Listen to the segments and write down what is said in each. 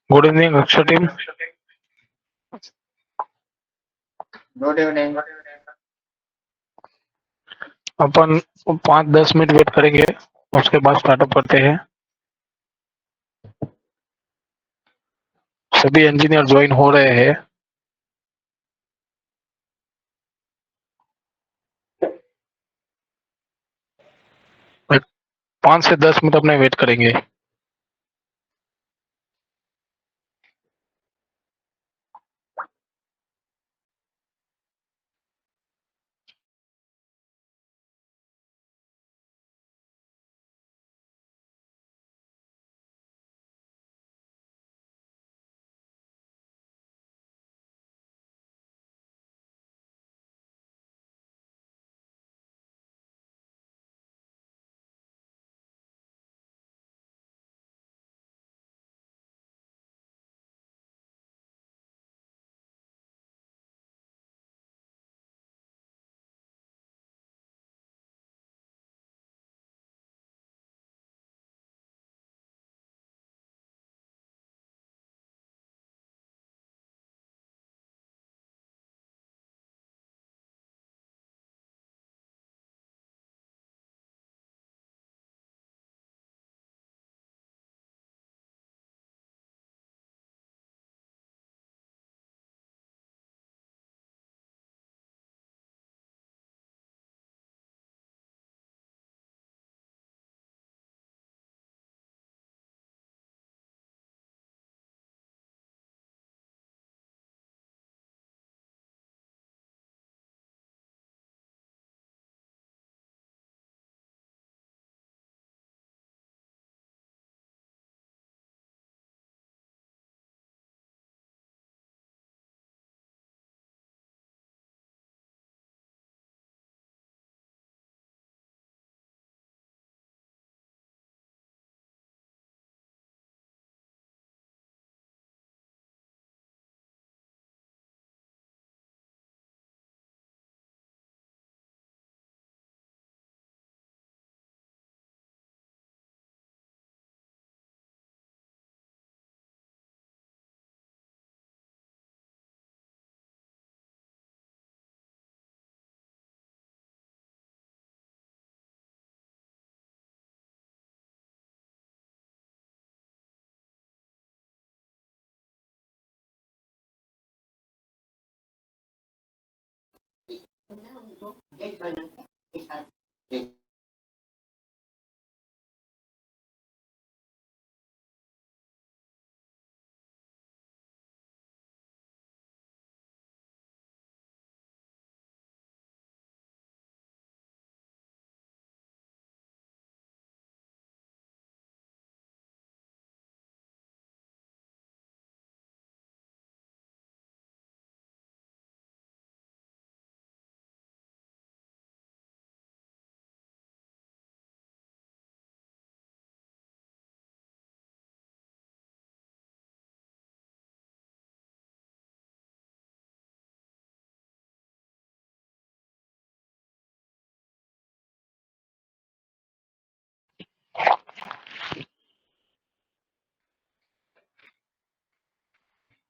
Good evening Akshar team. Good evening. अपन 5-10 minute wait करेंगे, उसके बाद स्टार्टअप करते हैं। सभी इंजीनियर ज्वाइन हो रहे हैं। 5 से 10 मिनट अपने वेट करेंगे।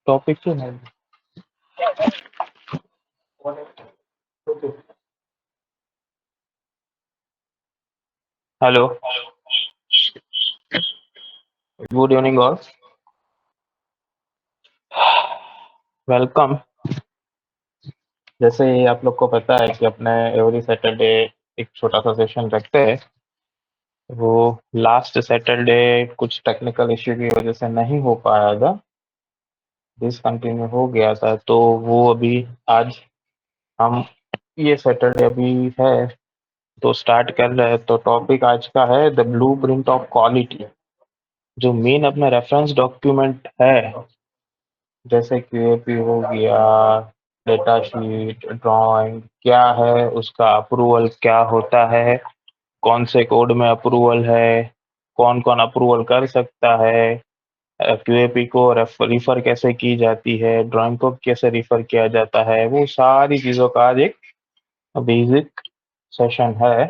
टॉपिक क्यों है? Hello, good evening all, welcome. जैसे ही आप लोग को पता है कि अपने एवरी सैटरडे एक छोटा सा सेशन रखते हैं। वो लास्ट सैटरडे कुछ टेक्निकल इश्यू की वजह से नहीं हो पाया था, डिसकंटिन्यू हो गया था। तो वो अभी आज हम ये सैटरडे अभी है तो स्टार्ट कर रहे हैं। तो टॉपिक आज का है the blue print of quality. जो मेन अपना रेफरेंस डॉक्यूमेंट है, जैसे क्यूएपी हो गया, डेटा शीट, ड्राइंग, क्या है उसका अप्रूवल, क्या होता है, कौन से कोड में अप्रूवल है, कौन कौन अप्रूवल कर सकता है, क्यूएपी को रिफर कैसे की जाती है, ड्राइंग को कैसे रिफर किया जाता है, वो सारी चीज़ों का आज एक बेसिक सेशन है।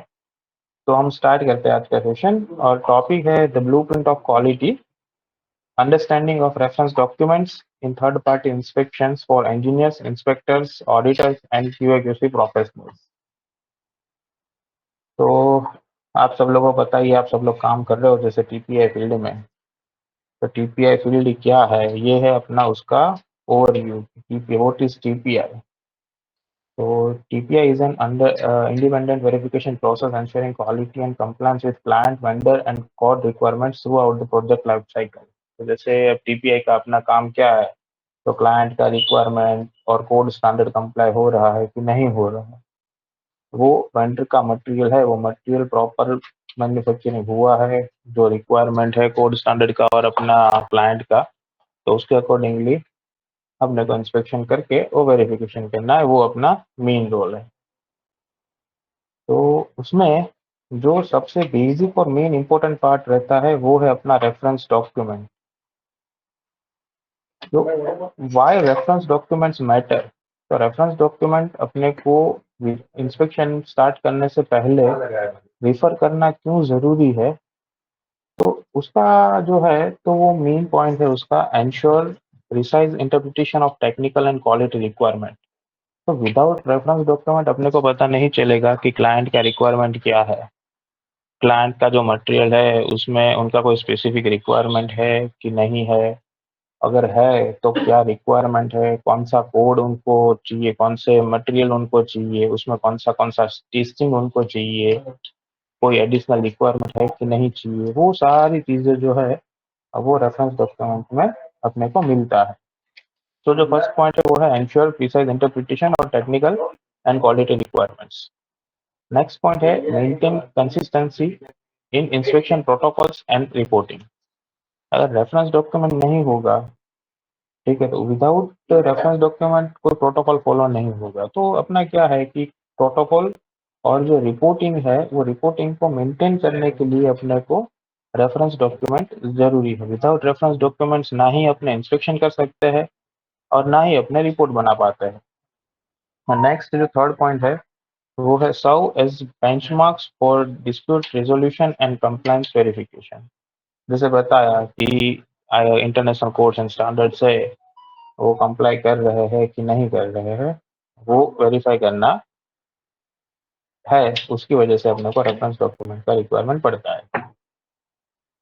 तो हम स्टार्ट करते हैं आज का सेशन और टॉपिक है the blueprint of quality. Understanding of reference documents in third-party inspections for engineers, inspectors, auditors, and QA/QC professionals. तो आप सब लोगों को पता ही है, आप सब लोग काम कर रहे हो जैसे टीपीआई फील्ड में। तो टीपीआई फील्ड क्या है, ये है अपना उसका overview. What is TPI? So TPI is an independent verification process ensuring quality and compliance with client, vendor and code requirements throughout the project life cycle. तो जैसे अब TPI का अपना काम क्या है, तो क्लाइंट का रिक्वायरमेंट और कोड स्टैंडर्ड कंप्लाई हो रहा है कि नहीं हो रहा है, वो वेंडर का मटेरियल है, वो मटेरियल प्रॉपर मैन्युफैक्चरिंग हुआ है, जो रिक्वायरमेंट है कोड स्टैंडर्ड का और अपना क्लाइंट का, तो उसके अकॉर्डिंगली अपने को इंस्पेक्शन करके वो वेरिफिकेशन करना है, वो अपना मेन रोल है। तो उसमें जो सबसे बेसिक और मेन इंपॉर्टेंट पार्ट रहता है वो है अपना रेफरेंस डॉक्यूमेंट। तो व्हाई रेफरेंस डॉक्यूमेंट्स मैटर? तो रेफरेंस डॉक्यूमेंट अपने को इंस्पेक्शन स्टार्ट करने से पहले रिफर करना क्यों जरूरी है? तो उसका जो है, तो वो मेन पॉइंट है उसका, ensure precise interpretation of technical and quality requirement. तो विदाउट रेफरेंस डॉक्यूमेंट अपने को पता नहीं चलेगा कि क्लाइंट का रिक्वायरमेंट क्या है, क्लाइंट का जो मटेरियल है उसमें उनका कोई स्पेसिफिक रिक्वायरमेंट है कि नहीं है, अगर है तो क्या रिक्वायरमेंट है, कौन सा कोड उनको चाहिए, कौन से मटेरियल उनको चाहिए, उसमें कौन सा टेस्टिंग उनको चाहिए, कोई एडिशनल रिक्वायरमेंट है कि नहीं चाहिए, वो सारी चीज़ें जो है अब वो रेफरेंस डॉक्यूमेंट में अपने को मिलता है। तो जो फर्स्ट पॉइंट है वो है एंश्योर प्रिसाइज इंटरप्रिटेशन और technical and quality requirements. Next point है maintain consistency in inspection protocols and reporting. अगर रेफरेंस डॉक्यूमेंट नहीं होगा, ठीक है, तो विदाउट रेफरेंस डॉक्यूमेंट कोई प्रोटोकॉल फॉलो नहीं होगा। तो अपना क्या है कि प्रोटोकॉल और जो रिपोर्टिंग है, वो रिपोर्टिंग को मेंटेन करने के लिए अपने को रेफरेंस डॉक्यूमेंट जरूरी है। विदाउट रेफरेंस डॉक्यूमेंट्स ना ही अपने इंस्पेक्शन कर सकते हैं और ना ही अपने रिपोर्ट बना पाते हैं। नेक्स्ट जो थर्ड पॉइंट है वो है serve as benchmarks for dispute resolution and compliance verification. जैसे बताया कि इंटरनेशनल कोड्स एंड स्टैंडर्ड से वो कंप्लाई कर रहे हैं कि नहीं कर रहे हैं, वो वेरीफाई करना है, उसकी वजह से अपने को रेफरेंस डॉक्यूमेंट का रिक्वायरमेंट पड़ता है।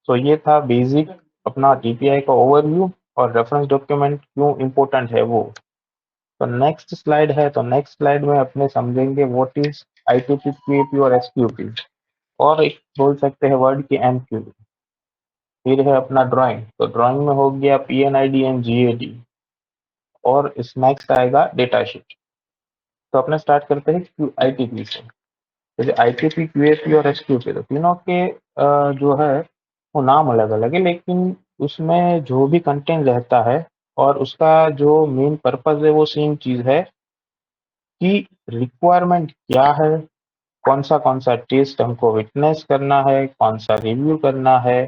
तो ये था बेसिक अपना टीपीआई का ओवरव्यू और रेफरेंस डॉक्यूमेंट क्यों इम्पोर्टेंट है वो। तो नेक्स्ट स्लाइड है, तो नेक्स्ट स्लाइड में अपने समझेंगे व्हाट इज आईटीपी, क्यूएपी और एसक्यूपी, और एक बोल सकते हैं वर्ड की एमक्यूपी। फिर है अपना ड्राइंग, तो ड्राइंग में हो गया पीएनआईडी एंड जीएडी, और इस नेक्स्ट आएगा डेटा शीट। तो अपने स्टार्ट करते हैं आईटीपी से। जैसे आईटीपी, क्यूएपी और एसक्यूपी, तो तीनों के जो है वो नाम अलग अलग है, लेकिन उसमें जो भी कंटेंट रहता है और उसका जो मेन पर्पज है वो सेम चीज है कि रिक्वायरमेंट क्या है, कौन सा टेस्ट हमको विटनेस करना है, कौन सा रिव्यू करना है,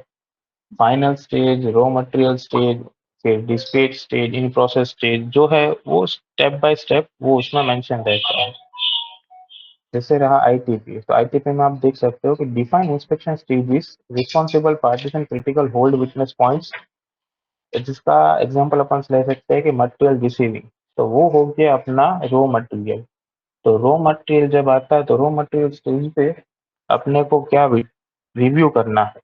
final stage, raw material stage, फिर dispatch stage, in process stage, जो है वो स्टेप बाय स्टेप वो उसमें मेंशन रहता है। जैसे रहा आईटीपी, तो आईटीपी में आप देख सकते हो कि define inspection stages, responsible partition, critical hold witness points. जिसका एग्जांपल अपन ले सकते हैं कि मटेरियल रिसीविंग, तो वो हो गया अपना रॉ मटेरियल। तो रॉ मटेरियल जब आता है तो रॉ मटेरियल स्टेज पे अपने को क्या रिव्यू करना है,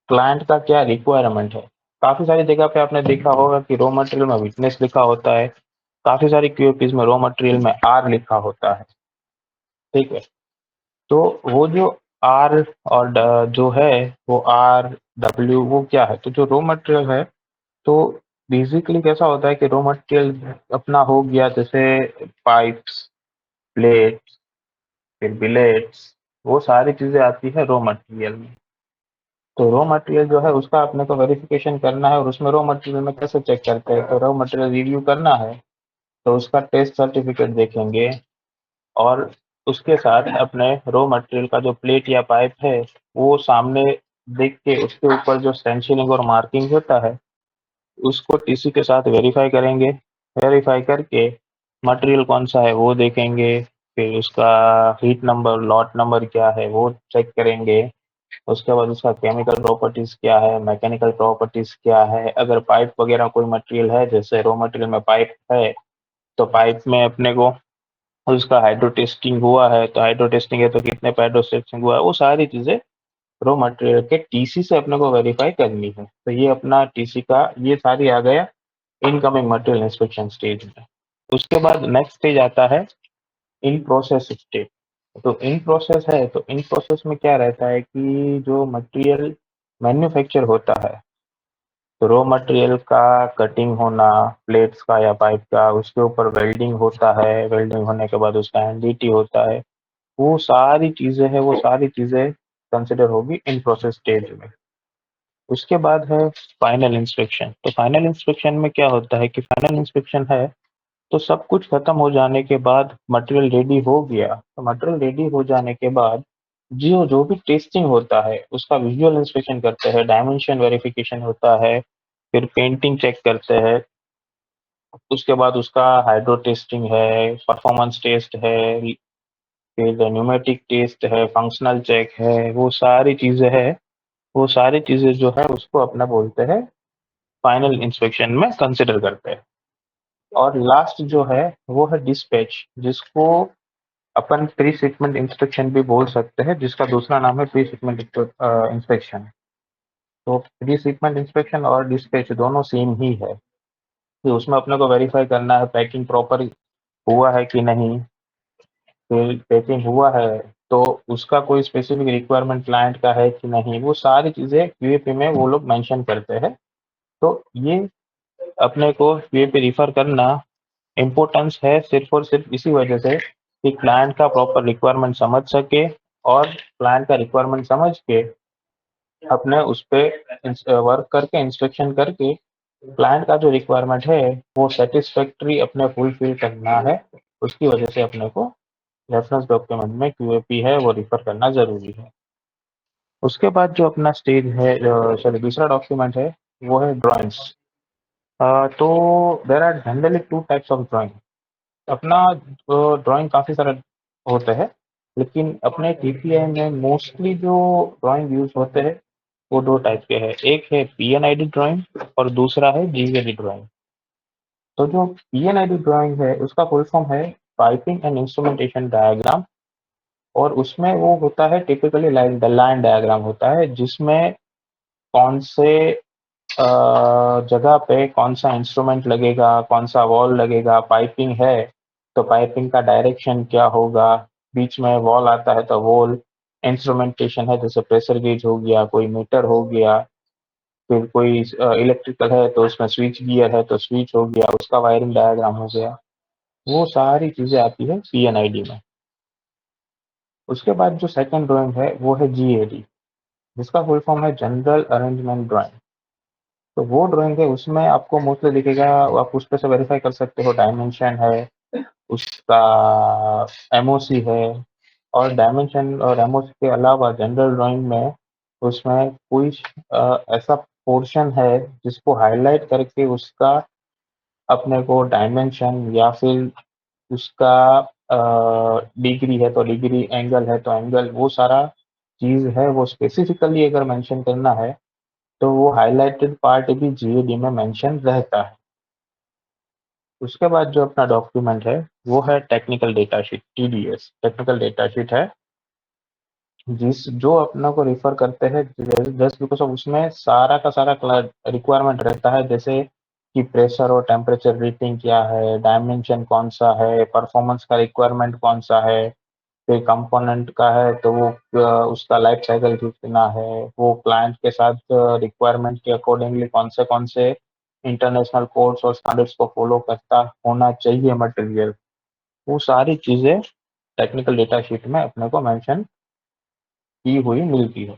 क्लाइंट का क्या रिक्वायरमेंट है। काफी सारी जगह पे आपने देखा होगा कि रॉ मटेरियल में विटनेस लिखा होता है, काफी सारी क्यूपीज में रॉ मटेरियल में आर लिखा होता है, ठीक है। तो वो जो आर और जो है वो आर डब्ल्यू वो क्या है, तो जो रॉ मटेरियल है, तो बेसिकली कैसा होता है कि रॉ मटेरियल अपना हो गया जैसे पाइप्स, प्लेट्स, फिर बिलेट्स, वो सारी चीजें आती है रॉ मटेरियल में। तो रॉ मटेरियल जो है उसका अपने को वेरिफिकेशन करना है, और उसमें रॉ मटेरियल में कैसे चेक करते हैं, तो रॉ मटेरियल रिव्यू करना है तो उसका टेस्ट सर्टिफिकेट देखेंगे, और उसके साथ अपने रॉ मटेरियल का जो प्लेट या पाइप है वो सामने देख के उसके ऊपर जो स्टेंशिलिंग और मार्किंग होता है उसको टीसी के साथ वेरीफाई करेंगे। वेरीफाई करके मटेरियल कौन सा है वो देखेंगे, फिर उसका हीट नंबर, लॉट नंबर क्या है वो चेक करेंगे, उसके बाद उसका केमिकल प्रॉपर्टीज क्या है, मैकेनिकल प्रॉपर्टीज क्या है। अगर पाइप वगैरह कोई मटेरियल है, जैसे रॉ मटेरियल में पाइप है, तो पाइप में अपने को उसका हाइड्रो टेस्टिंग हुआ है, तो हाइड्रो टेस्टिंग है तो कितने पे हाइड्रो टेस्टिंग हुआ है, वो सारी चीजें रॉ मटेरियल के टीसी से अपने को वेरीफाई करनी है। तो ये अपना टीसी का ये सारी आ गया इनकमिंग मटेरियल इंस्पेक्शन स्टेज में। उसके बाद नेक्स्ट स्टेज आता है इन प्रोसेस स्टेज। तो इन प्रोसेस है, तो इन प्रोसेस में क्या रहता है कि जो मटेरियल मैन्युफैक्चर होता है, तो रॉ मटेरियल का कटिंग होना प्लेट्स का या पाइप का, उसके ऊपर वेल्डिंग होता है, वेल्डिंग होने के बाद उसका एनडीटी होता है, वो सारी चीजें हैं, वो सारी चीजें कंसिडर होगी इन प्रोसेस स्टेज में। उसके बाद है फाइनल इंस्पेक्शन। तो फाइनल इंस्पेक्शन में क्या होता है कि फाइनल इंस्पेक्शन है तो सब कुछ खत्म हो जाने के बाद मटेरियल रेडी हो गया, तो मटेरियल रेडी हो जाने के बाद जो जो भी टेस्टिंग होता है उसका विजुअल इंस्पेक्शन करते हैं, डायमेंशन वेरिफिकेशन होता है, फिर पेंटिंग चेक करते हैं, उसके बाद उसका हाइड्रो टेस्टिंग है, परफॉर्मेंस टेस्ट है, फिर न्यूमेटिक टेस्ट है, फंक्शनल चेक है, वो सारी चीजें है, वो सारी चीजें जो है उसको अपना बोलते हैं फाइनल इंस्पेक्शन में कंसिडर करते हैं। और लास्ट जो है वो है डिस्पैच, जिसको अपन प्री शिपमेंट इंस्पेक्शन भी बोल सकते हैं, जिसका दूसरा नाम है प्री शिपमेंट इंस्पेक्शन। तो प्री शिपमेंट इंस्पेक्शन और डिस्पैच दोनों सेम ही है, तो उसमें अपने को वेरीफाई करना है पैकिंग प्रॉपर हुआ है कि नहीं। फिर पैकिंग हुआ है तो उसका कोई स्पेसिफिक रिक्वायरमेंट क्लाइंट का है कि नहीं, वो सारी चीज़ें क्यूएपी में वो लोग मेंशन करते हैं। तो ये अपने को क्यूएपी रिफर करना इम्पोर्टेंस है सिर्फ और सिर्फ इसी वजह से कि क्लाइंट का प्रॉपर रिक्वायरमेंट समझ सके, और क्लाइंट का रिक्वायरमेंट समझ के अपने उस पे वर्क करके इंस्पेक्शन करके क्लाइंट का जो रिक्वायरमेंट है वो सेटिस्फैक्ट्री अपने फुलफिल करना है। उसकी वजह से अपने को रेफरेंस डॉक्यूमेंट में क्यूएपी है वो रिफर करना जरूरी है। उसके बाद जो अपना स्टेज है, सॉरी दूसरा डॉक्यूमेंट है, वो है ड्राइंग्स। तो there are generally two types of drawing. अपना ड्राइंग काफ़ी सारे होते हैं, लेकिन अपने टीपीआई में मोस्टली जो ड्राइंग यूज होते हैं वो दो टाइप के हैं। एक है पीएनआईडी ड्राइंग और दूसरा है जीवीडी ड्राइंग। तो जो पीएनआईडी ड्राइंग है उसका फुल फॉर्म है पाइपिंग एंड इंस्ट्रूमेंटेशन डायग्राम, और उसमें वो होता है टिपिकली लाइन डायग्राम होता है, जिसमें कौन से जगह पे कौन सा इंस्ट्रूमेंट लगेगा, कौन सा वॉल लगेगा, पाइपिंग है तो पाइपिंग का डायरेक्शन क्या होगा, बीच में वॉल आता है तो वॉल, इंस्ट्रूमेंटेशन है जैसे प्रेशर गेज हो गया, कोई मीटर हो गया, फिर कोई इलेक्ट्रिकल है तो उसमें स्विच गियर है तो स्विच हो गया, उसका वायरिंग डायग्राम हो गया, वो सारी चीज़ें आती है पीएनआईडी में। उसके बाद जो सेकंड ड्राइंग है वो है जीएडी, जिसका फुल फॉर्म है जनरल अरेंजमेंट ड्राइंग। तो वो ड्राइंग है उसमें आपको मोस्टली दिखेगा, आप उस पे से वेरीफाई कर सकते हो, डायमेंशन है, उसका एमओसी है। और डायमेंशन और एमओसी के अलावा जनरल ड्राइंग में उसमें कोई ऐसा पोर्शन है जिसको हाईलाइट करके उसका अपने को डायमेंशन, या फिर उसका डिग्री है तो डिग्री, एंगल है तो एंगल, वो सारा चीज़ है वो स्पेसिफिकली अगर मेंशन करना है तो वो हाइलाइटेड पार्ट भी जीएडी में मेंशन रहता है। उसके बाद जो अपना डॉक्यूमेंट है वो है technical data sheet, TDS technical data sheet है, जिस जो अपना को रिफर करते हैं जस्ट बिकॉज ऑफ उसमें सारा का सारा रिक्वायरमेंट रहता है, जैसे कि प्रेशर और टेम्परेचर रेटिंग क्या है, डायमेंशन कौन सा है, परफॉर्मेंस का रिक्वायरमेंट कौन सा है, फिर कंपोनेंट का है तो वो उसका लाइफ साइकिल कितना है, वो क्लाइंट के साथ रिक्वायरमेंट के अकॉर्डिंगली कौन से इंटरनेशनल कोड्स और स्टैंडर्ड्स को फॉलो करता होना चाहिए मटेरियल, वो सारी चीज़ें टेक्निकल डेटा शीट में अपने को मेंशन की हुई मिलती है।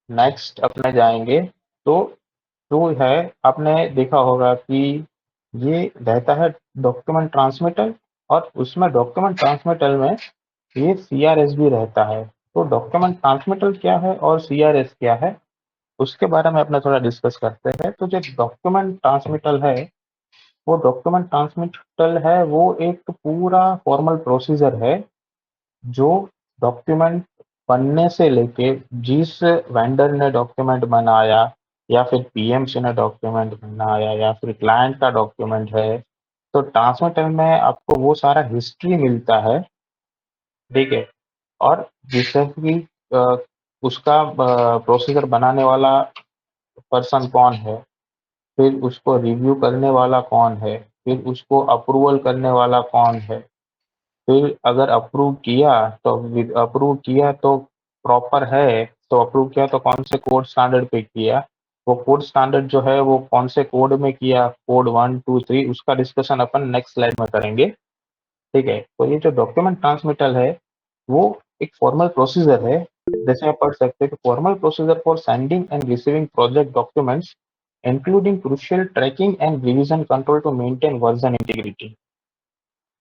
नेक्स्ट अपने जाएंगे तो जो है, आपने देखा होगा कि ये रहता है डॉक्यूमेंट ट्रांसमिटर, और उसमें डॉक्यूमेंट ट्रांसमिटर में ये सीआरएस भी रहता है। तो डॉक्यूमेंट ट्रांसमिटर क्या है और सीआरएस क्या है, उसके बारे में अपना थोड़ा डिस्कस करते हैं। तो जो डॉक्यूमेंट ट्रांसमिटर है, वो डॉक्यूमेंट ट्रांसमिटर है वो एक पूरा फॉर्मल प्रोसीजर है जो डॉक्यूमेंट बनने से लेके जिस वेंडर ने डॉक्यूमेंट बनाया या फिर पीएमसी ने डॉक्यूमेंट बनाया या फिर क्लाइंट का डॉक्यूमेंट है, तो ट्रांसमिटर में आपको वो सारा हिस्ट्री मिलता है, ठीक है। और जिससे कि उसका प्रोसीजर बनाने वाला पर्सन कौन है, फिर उसको रिव्यू करने वाला कौन है, फिर उसको अप्रूवल करने वाला कौन है, फिर अगर अप्रूव किया तो प्रॉपर है, तो अप्रूव किया तो कौन से कोड स्टैंडर्ड पे किया, वो कोड स्टैंडर्ड जो है वो कौन से कोड में किया, कोड 1 2 3, उसका डिस्कशन अपन नेक्स्ट स्लाइड में करेंगे, ठीक है। तो ये जो डॉक्यूमेंट ट्रांसमिटल है वो एक फॉर्मल प्रोसीजर है। जैसे आप पढ़ सकते हैं कि formal procedure for sending and receiving project documents including crucial tracking and revision control to maintain version integrity.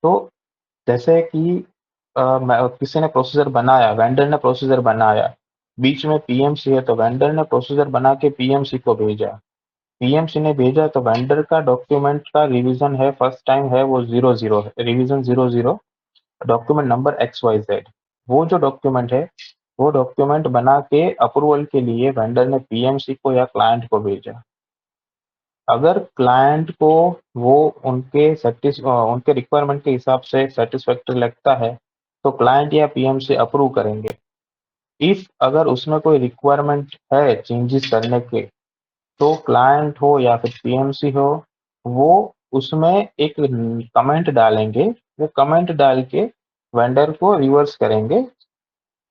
तो जैसे कि किसी ने प्रोसीजर बनाया, वेंडर ने प्रोसीजर बनाया, बीच में पीएमसी है तो वेंडर ने प्रोसीजर बना के पीएमसी को भेजा, पीएमसी ने भेजा तो वेंडर का डॉक्यूमेंट का रिवीजन है, फर्स्ट टाइम है वो 00 है, रिवीजन 00, डॉक्यूमेंट नंबर XYZ। वो जो डॉक्यूमेंट है वो डॉक्यूमेंट बना के अप्रूवल के लिए वेंडर ने पीएमसी को या क्लाइंट को भेजा। अगर क्लाइंट को वो उनके रिक्वायरमेंट के हिसाब से सेटिस्फैक्टरी लगता है तो क्लाइंट या पीएमसी अप्रूव करेंगे। इफ अगर उसमें कोई रिक्वायरमेंट है चेंजेस करने के, तो क्लाइंट हो या फिर पीएमसी हो, वो उसमें एक कमेंट डालेंगे, वो कमेंट डाल के वेंडर को रिवर्स करेंगे।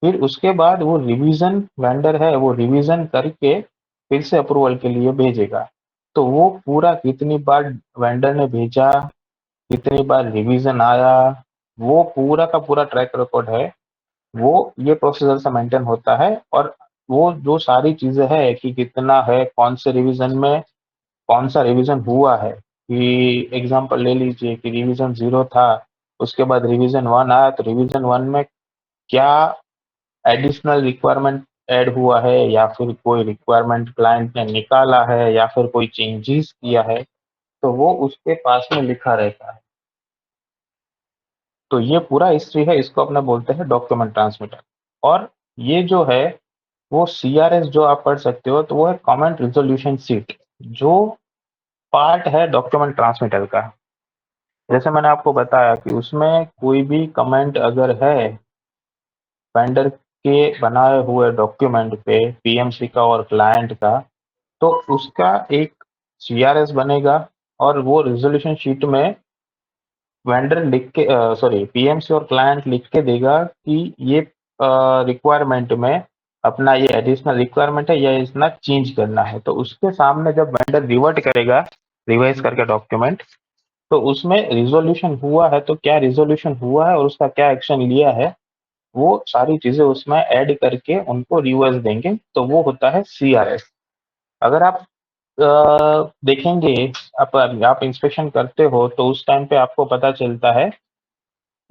फिर उसके बाद वो रिवीजन वेंडर है वो रिवीजन करके फिर से अप्रूवल के लिए भेजेगा। तो वो पूरा कितनी बार वेंडर ने भेजा, कितनी बार रिवीजन आया, वो पूरा का पूरा ट्रैक रिकॉर्ड है, वो ये प्रोसीजर से मेंटेन होता है। और वो जो सारी चीजें है कि कितना है, कौन से रिवीजन में कौन सा रिवीजन हुआ है, कि एग्जांपल ले लीजिए कि रिवीजन 0 था, उसके बाद रिवीजन 1 आया, तो रिवीजन 1 में क्या एडिशनल रिक्वायरमेंट ऐड हुआ है या फिर कोई रिक्वायरमेंट क्लाइंट ने निकाला है या फिर कोई चेंजेस किया है, तो वो उसके पास में लिखा रहता है। तो ये पूरा हिस्ट्री है, इसको अपना बोलते हैं डॉक्यूमेंट ट्रांसमिटर। और ये जो है वो सीआरएस जो आप पढ़ सकते हो, तो वो है कमेंट रिजोल्यूशन सीट, जो पार्ट है डॉक्यूमेंट ट्रांसमिटर का। जैसे मैंने आपको बताया कि उसमें कोई भी कमेंट अगर है वेंडर के बनाए हुए डॉक्यूमेंट पे, पीएमसी का और क्लाइंट का, तो उसका एक सीआरएस बनेगा और वो रिजोल्यूशन शीट में वेंडर लिख के सॉरी पीएमसी और क्लाइंट लिख के देगा कि ये रिक्वायरमेंट में अपना ये एडिशनल रिक्वायरमेंट है या इतना चेंज करना है। तो उसके सामने जब वेंडर रिवर्ट करेगा रिवाइज करके डॉक्यूमेंट, तो उसमें रिजोल्यूशन हुआ है तो क्या रिजोल्यूशन हुआ है और उसका क्या एक्शन लिया है, वो सारी चीजें उसमें ऐड करके उनको रिवर्स देंगे, तो वो होता है सीआरएस। अगर आप देखेंगे, आप इंस्पेक्शन करते हो तो उस टाइम पे आपको पता चलता है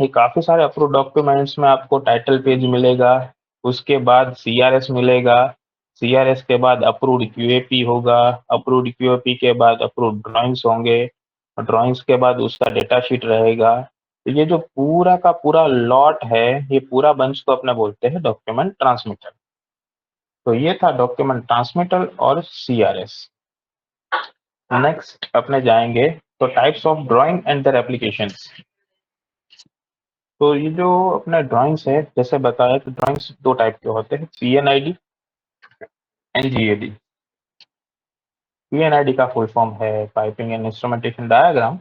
ये काफ़ी सारे अप्रूव्ड डॉक्यूमेंट्स में आपको टाइटल पेज मिलेगा, उसके बाद सीआरएस मिलेगा, सीआरएस के बाद अप्रूव्ड क्यूएपी होगा, अप्रूव्ड क्यूएपी के बाद अप्रूव्ड ड्राइंग्स होंगे, ड्राइंग्स के बाद उसका डेटा शीट रहेगा। तो ये जो पूरा का पूरा लॉट है, ये पूरा बंच को अपने बोलते हैं डॉक्यूमेंट ट्रांसमिटर। तो ये था डॉक्यूमेंट ट्रांसमिटर और सीआरएस। नेक्स्ट अपने जाएंगे तो types of drawing and their applications. तो ये जो अपने ड्राइंग्स है, जैसे बताया कि ड्राइंग्स दो टाइप के होते हैं, पीएनआईडी एंड जीएडी। पीएनआईडी का फुल फॉर्म है पाइपिंग एंड इंस्ट्रूमेंटेशन डायग्राम।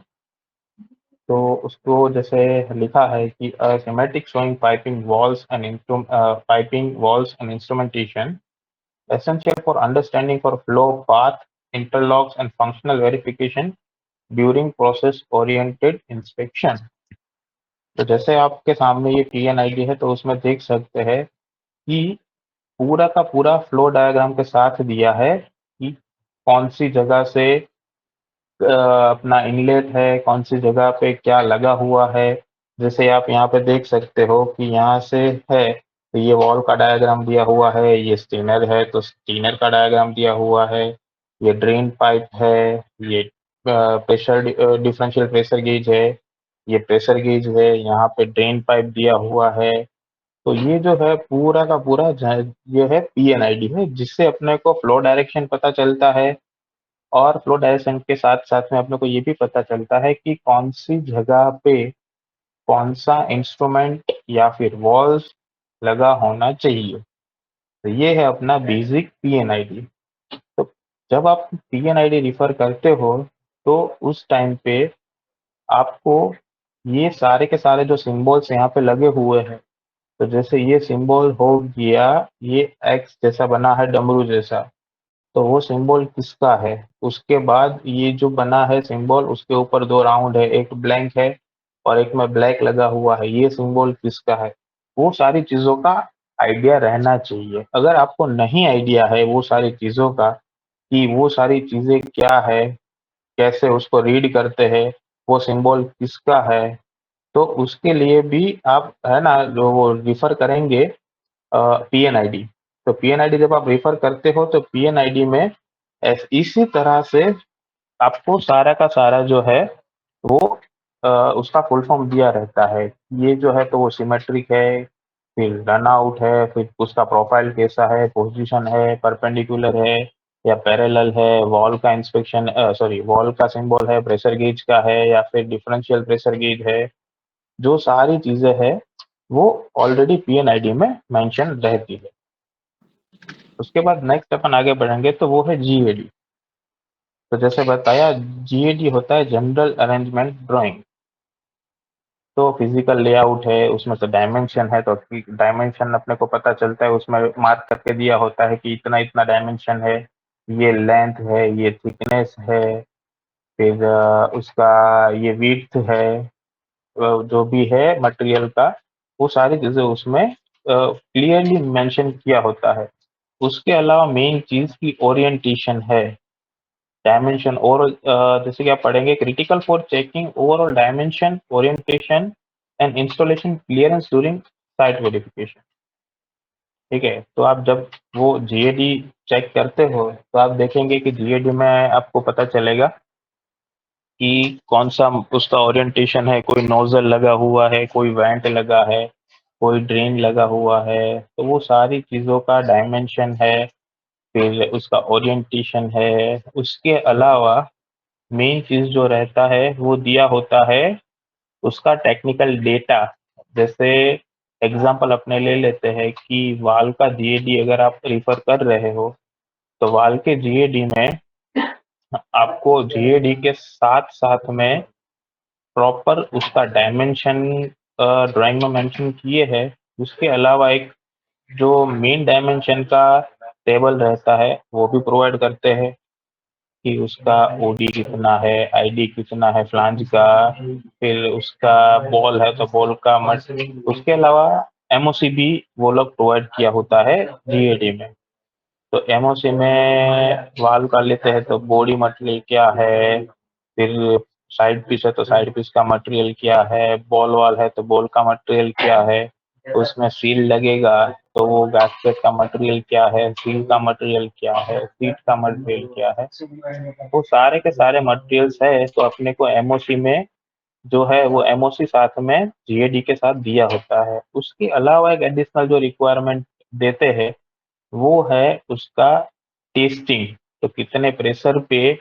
तो उसको जैसे लिखा है कि schematic showing piping walls and instrumentation essential for understanding for flow path, interlocks and functional verification during process oriented inspection। तो जैसे आपके सामने ये पीएनआईडी है तो उसमें देख सकते हैं कि पूरा का पूरा फ्लो डायग्राम के साथ दिया है कि कौन सी जगह से अपना इनलेट है, कौन सी जगह पे क्या लगा हुआ है। जैसे आप यहाँ पे देख सकते हो कि यहाँ से है तो ये वॉल का डायग्राम दिया हुआ है, ये स्टीनर है तो स्टीनर का डायग्राम दिया हुआ है, ये ड्रेन पाइप है, ये प्रेशर डिफरेंशियल प्रेशर गेज है, ये प्रेशर गेज है, यहाँ पे ड्रेन पाइप दिया हुआ है, तो ये जो है पूरा का पूरा ये है पीएनआईडी है, जिससे अपने को फ्लो डायरेक्शन पता चलता है और फ्लो डायरेक्शन के साथ-साथ में अपने को ये भी पता चलता है कि कौन-सी जगह पे कौन-सा इंस्ट्रूमेंट या फिर वॉल्व लगा होना चाहिए। तो ये है अपना बेसिक पीएनआईडी। तो जब आप पीएनआईडी रिफ़र करते हो, तो उस टाइम पे आपको ये सारे के सारे जो सिंबल्स यहाँ पे लगे हुए हैं, तो जैसे ये सिंबल हो गया, ये एक्स जैसा बना है डमरू जैसा, तो वो सिंबल किसका है? उसके बाद ये जो बना है सिंबल उसके ऊपर 2 राउंड है, एक ब्लैंक है और एक में ब्लैक लगा हुआ है, ये सिंबल किसका है? वो सारी चीज़ों का आइडिया रहना चाहिए। अगर आपको नहीं आइडिया है वो सारी चीज़ों का कि वो सारी चीज़ें क्या है, कैसे उसको रीड करते हैं, वो सिंबल किसका है, तो उसके लिए भी आप है ना जो वो रिफ़र करेंगे पीएनआईडी। तो पीएनआईडी जब आप रिफ़र करते हो तो पीएनआईडी में इसी तरह से आपको सारा का सारा जो है वो उसका फुल फॉर्म दिया रहता है। ये जो है तो वो सिमेट्रिक है, फिर रन आउट है, फिर उसका प्रोफाइल कैसा है, पोजीशन है, परपेंडिकुलर है या पैरेलल है, वॉल का इंस्पेक्शन सॉरी वॉल का सिंबल है, प्रेशर गेज का है या फिर डिफरेंशियल प्रेशर गेज है। जो सारी चीज़ें हैं, वो ऑलरेडी पीएनआईडी में मेंशन रहती है। उसके बाद नेक्स्ट अपन आगे बढ़ेंगे तो वो है जीएडी। तो जैसे बताया जीएडी होता है जनरल अरेंजमेंट ड्राइंग। तो फिजिकल लेआउट है, उसमें तो डायमेंशन है, तो डायमेंशन अपने को पता चलता है, उसमें मार्क करके दिया होता है कि इतना इतना डायमेंशन है, ये लेंथ है, ये थिकनेस है, फिर उसका ये विड्थ है, जो भी है मटेरियल का, वो सारी चीज़ें उसमें क्लियरली मेंशन किया होता है। उसके अलावा मेन चीज़ की ओरिएंटेशन है, डायमेंशन और जैसे कि आप पढ़ेंगे critical for checking overall dimension, orientation and installation clearance during site verification. ठीक है, तो आप जब वो जीएडी चेक करते हो, तो आप देखेंगे कि जीएडी में आपको पता चलेगा कि कौन-सा उसका ओरिएंटेशन है, कोई नोज़ल लगा हुआ है, कोई वेंट लगा है, कोई ड्रेन लगा हुआ है, तो वो सारी चीज़ों का डायमेंशन है, फिर उसका ओरिएंटेशन है। उसके अलावा मेन चीज़ जो रहता है, वो दिया होता है उसका टेक्निकल डेटा। जैसे एग्ज़ाम्पल अपने ले लेते हैं कि वाल का जीएडी अगर आप रिफ़र कर रहे हो, तो वाल के जीएडी में आपको जीएडी के साथ-साथ में प्रॉपर उसका डायमेंशन ड्राइंग में मेंशन किए हैं। उसके अलावा एक जो मेन डायमेंशन का टेबल रहता है, वो भी प्रोवाइड करते हैं कि उसका ओडी कितना है, आईडी कितना है फ्लांज का, फिर उसका बॉल है तो बॉल का मट उसके अलावा एमओसी भी वो लोग प्रोवाइड किया होता है जीएडी में। तो एमओसी में वाल्व का लेते हैं तो बॉडी मटेरियल क्या है, फिर साइड पीस है तो साइड पीस का मटेरियल क्या है, बॉल वाल है तो बॉल का मटेरियल क्या है, उसमें सील लगेगा तो वो गैस्केट का मटेरियल क्या है, सील का मटेरियल क्या है, सीट का मटेरियल क्या है, वो सारे के सारे मटेरियल्स है तो अपने को एमओसी में जो है वो एमओसी साथ में जीएडी के साथ दिया होता है। उसके अलावा एक एडिशनल जो रिक्वायरमेंट देते हैं वो है उसका टेस्टिंग। तो कितने प्रेशर पे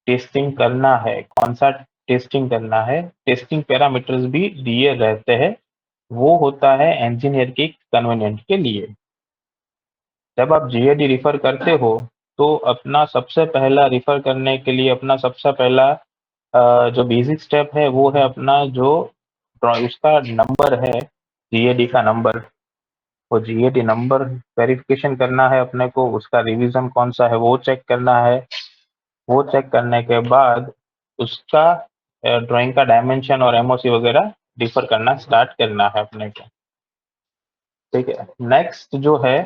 टेस्टिंग करना है, कौन-सा टेस्टिंग करना है, टेस्टिंग पैरामीटर्स भी दिए रहते हैं। वो होता है इंजीनियर के कन्वीनिएंट के लिए। जब आप जीएडी रिफ़र करते हो, तो अपना सबसे पहला रिफ़र करने के लिए अपना सबसे पहला जो बेसिक स्टेप है वो है अपना जो उसका नंबर है, जीएडी का नंबर। वो जीएडी नंबर वेरिफिकेशन करना है अपने को, उसका रिवीजन कौन सा है वो चेक करना है। वो चेक करने के बाद उसका ड्राइंग का डायमेंशन और एमओसी वगैरह डिफर करना स्टार्ट करना है अपने को। ठीक है, नेक्स्ट जो है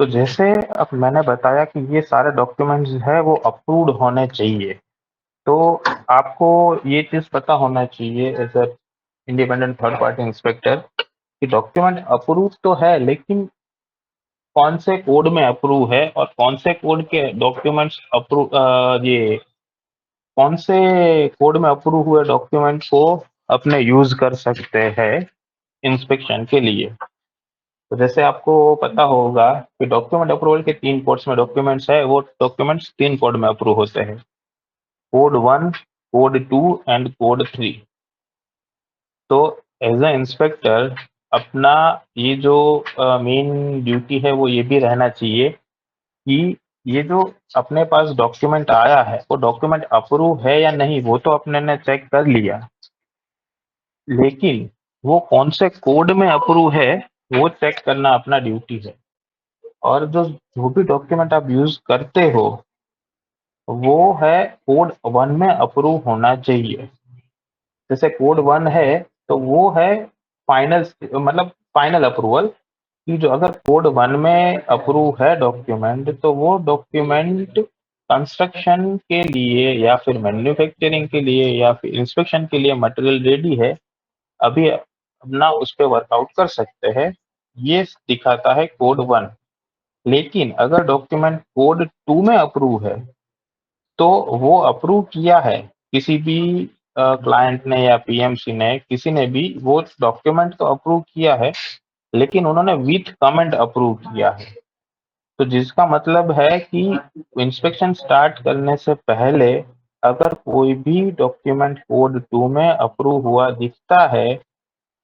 तो जैसे अब मैंने बताया कि ये सारे डॉक्यूमेंट्स है वो अप्रूव्ड होने चाहिए। तो आपको ये चीज़ पता होना चाहिए as a independent third party inspector कि डॉक्यूमेंट अप्रूव तो है लेकिन कौन से कोड में अप्रूव है और कौन से कोड के डॉक्यूमेंट्स अप्रूव ये कौन से कोड में अप्रूव हुए डॉक्यूमेंट को अपने यूज कर सकते हैं इंस्पेक्शन के लिए। तो जैसे आपको पता होगा कि डॉक्यूमेंट अप्रूवल के 3 कोड्स में डॉक्यूमेंट्स है, वो डॉक्यूमेंट्स 3 कोड में अप्रूव होते हैं, कोड 1, कोड 2 एंड कोड 3। तो एज ए इंस्पेक्टर अपना ये जो मेन ड्यूटी है वो ये भी रहना चाहिए कि ये जो अपने पास डॉक्यूमेंट आया है वो डॉक्यूमेंट अप्रूव है या नहीं, वो तो अपने ने चेक कर लिया, लेकिन वो कौन से कोड में अप्रूव है वो चेक करना अपना ड्यूटी है। और जो भी डॉक्यूमेंट आप यूज करते हो वो है कोड 1 में अप्रूव होना चाहिए। जैसे कोड 1 है तो वो है फाइनल, मतलब फाइनल अप्रूवल, कि जो अगर कोड 1 में अप्रूव है डॉक्यूमेंट तो वो डॉक्यूमेंट कंस्ट्रक्शन के लिए या फिर मैन्युफैक्चरिंग के लिए या फिर इंस्पेक्शन के लिए मटेरियल रेडी है, अभी अपना उस पर वर्कआउट कर सकते हैं, ये दिखाता है कोड 1। लेकिन अगर डॉक्यूमेंट कोड 2 में अप्रूव है तो वो अप्रूव किया है किसी भी क्लाइंट ने या पीएमसी ने, किसी ने भी वो डॉक्यूमेंट तो अप्रूव किया है, लेकिन उन्होंने विथ कमेंट अप्रूव किया है। तो जिसका मतलब है कि इंस्पेक्शन स्टार्ट करने से पहले अगर कोई भी डॉक्यूमेंट कोड 2 में अप्रूव हुआ दिखता है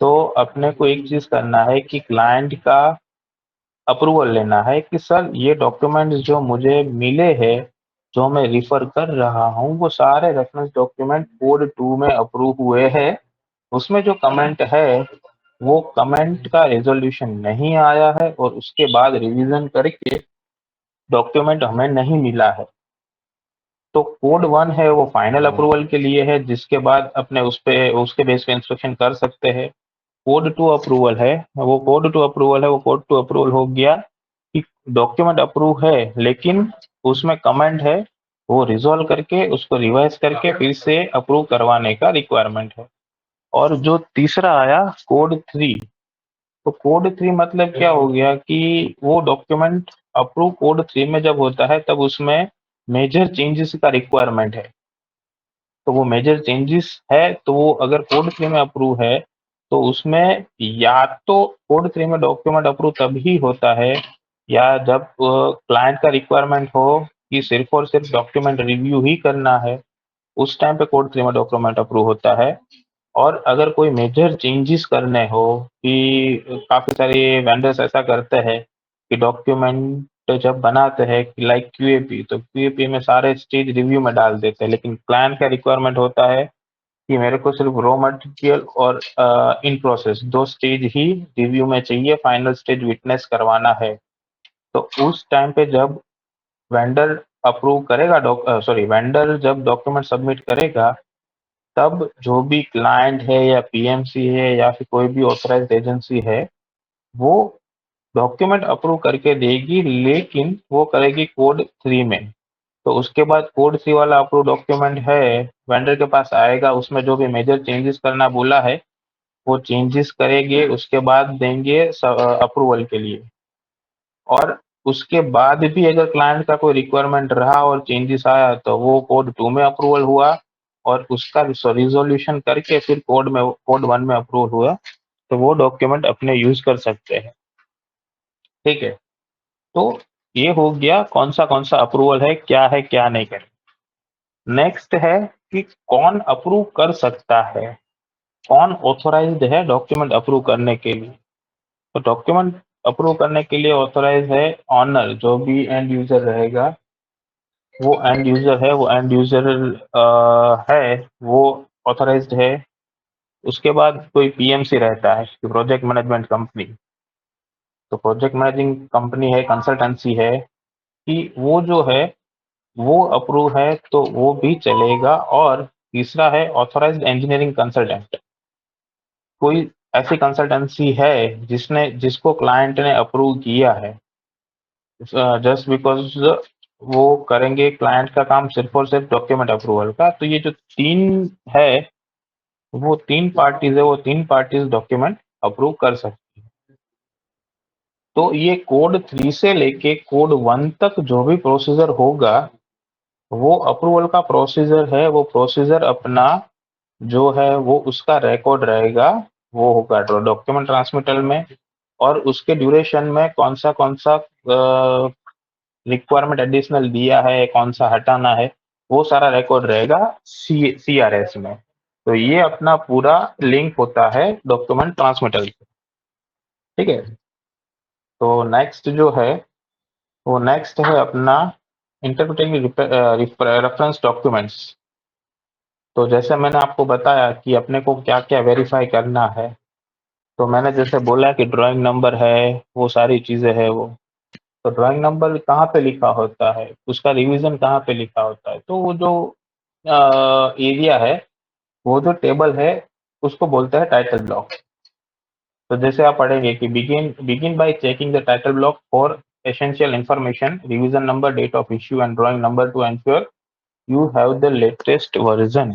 तो अपने को एक चीज करना है कि क्लाइंट का अप्रूवल लेना है कि सर ये डॉक्यूमेंट जो मुझे मिले हैं, जो मैं रिफर कर रहा हूँ, वो सारे रेफरेंस डॉक्यूमेंट कोड 2 में अप्रूव हुए हैं। उसमें जो कमेंट है वो कमेंट का रेजोल्यूशन नहीं आया है और उसके बाद रिवीजन करके डॉक्यूमेंट हमें नहीं मिला है। तो कोड 1 है वो फाइनल अप्रूवल के लिए है, जिसके बाद अपने उस पे उसके बेस पे इंस्ट्रक्शन कर सकते हैं। कोड 2 अप्रूवल है, वो कोड 2 अप्रूवल है, वो कोड 2 अप्रूवल हो गया कि डॉक्यूमेंट अप्रूव है लेकिन उसमें कमेंट है, वो रिजॉल्व करके उसको रिवाइज करके फिर से अप्रूव करवाने का रिक्वायरमेंट है। और जो तीसरा आया कोड 3, तो कोड 3 मतलब क्या हो गया कि वो डॉक्यूमेंट अप्रूव कोड 3 में जब होता है तब उसमें मेजर चेंजेस का रिक्वायरमेंट है। तो वो मेजर चेंजेस है तो वो अगर कोड 3 में अप्रूव है तो उसमें या तो कोड 3 में डॉक्यूमेंट अप्रूव तभी होता है या जब क्लाइंट का रिक्वायरमेंट हो कि सिर्फ और सिर्फ डॉक्यूमेंट रिव्यू ही करना है, उस टाइम पे कोड 3 में डॉक्यूमेंट अप्रूव होता है। और अगर कोई मेजर चेंजेस करने हो कि काफ़ी सारे वेंडर्स ऐसा करते हैं कि डॉक्यूमेंट जब बनाते हैं लाइक क्यूएपी, तो क्यूएपी में सारे स्टेज रिव्यू में डाल देते हैं, लेकिन क्लाइंट का रिक्वायरमेंट होता है कि मेरे को सिर्फ रॉ मटेरियल और in process 2 stage he review में चाहिए, फाइनल स्टेज विटनेस करवाना है। तो उस टाइम पे जब वेंडर अप्रूव करेगा, वेंडर जब डॉक्यूमेंट सबमिट करेगा तब जो भी क्लाइंट है या पीएमसी है या फिर कोई भी ऑथराइज्ड एजेंसी है वो डॉक्यूमेंट अप्रूव करके देगी, लेकिन वो करेगी कोड 3 में। तो उसके बाद कोड 3 वाला अप्रूव डॉक्यूमेंट है वेंडर के पास आएगा, उसमें जो भी मेजर चेंजेस करना बोला है वो चेंजेस करेंगे, उसके बाद देंगे अप्रूवल के लिए। और उसके बाद भी अगर क्लाइंट का कोई रिक्वायरमेंट रहा और चेंजेस आया तो वो कोड 2 में अप्रूवल हुआ और उसका रिजोल्यूशन करके फिर कोड 1 में अप्रूवल हुआ, तो वो डॉक्यूमेंट अपने यूज कर सकते हैं। ठीक है, तो ये हो गया कौन सा अप्रूवल है क्या नहीं कर। नेक्स्ट है कि कौन अप्रूव कर सकता है, कौन ऑथोराइज्ड है डॉक्यूमेंट अप्रूव करने के लिए। तो डॉक्यूमेंट अप्रूव करने के लिए ऑथोराइज है ऑनर, जो भी एंड यूजर रहेगा वो एंड यूजर है, वो एंड यूजर है वो ऑथराइज्ड है। उसके बाद कोई पीएमसी रहता है, प्रोजेक्ट मैनेजमेंट कंपनी। तो प्रोजेक्ट मैनेजिंग कंपनी है, कंसल्टेंसी है, कि वो जो है वो अप्रूव है तो वो भी चलेगा। और तीसरा है ऑथराइज्ड इंजीनियरिंग कंसल्टेंट, कोई ऐसी कंसल्टेंसी है जिसको क्लाइंट ने अप्रूव किया है, जस्ट बिकॉज वो करेंगे क्लाइंट का काम सिर्फ और सिर्फ डॉक्यूमेंट अप्रूवल का। तो ये जो 3 है वो 3 पार्टीज है, वो 3 पार्टीज डॉक्यूमेंट अप्रूव कर सकती है। तो ये कोड 3 से लेके कोड 1 तक जो भी प्रोसीजर होगा वो अप्रूवल का प्रोसीजर है, वो प्रोसीजर अपना जो है वो उसका रिकॉर्ड रहेगा, वो होगा डॉक्यूमेंट ट्रांसमिटल में। और उसके ड्यूरेशन में कौन सा रिक्वायरमेंट एडिशनल दिया है, कौन सा हटाना है, वो सारा रिकॉर्ड रहेगा CRS में। तो ये अपना पूरा लिंक होता है डॉक्यूमेंट ट्रांसमीटर से, ठीक है। तो नेक्स्ट जो है वो नेक्स्ट है अपना इंटरप्रेटिंग रेफरेंस डॉक्यूमेंट्स। तो जैसे मैंने आपको बताया कि अपने को क्या क्या वेरीफाई करना है, तो मैंने जैसे बोला कि ड्राइंग नंबर है, वो सारी चीज़ें है वो। तो ड्राइंग नंबर कहाँ पे लिखा होता है, उसका रिवीजन कहाँ पे लिखा होता है, तो वो जो एरिया है, वो जो टेबल है, उसको बोलते हैं टाइटल ब्लॉक। तो जैसे आप पढ़ेंगे कि begin by checking the title block for essential information, revision number, date of issue and drawing number to ensure you have the latest version,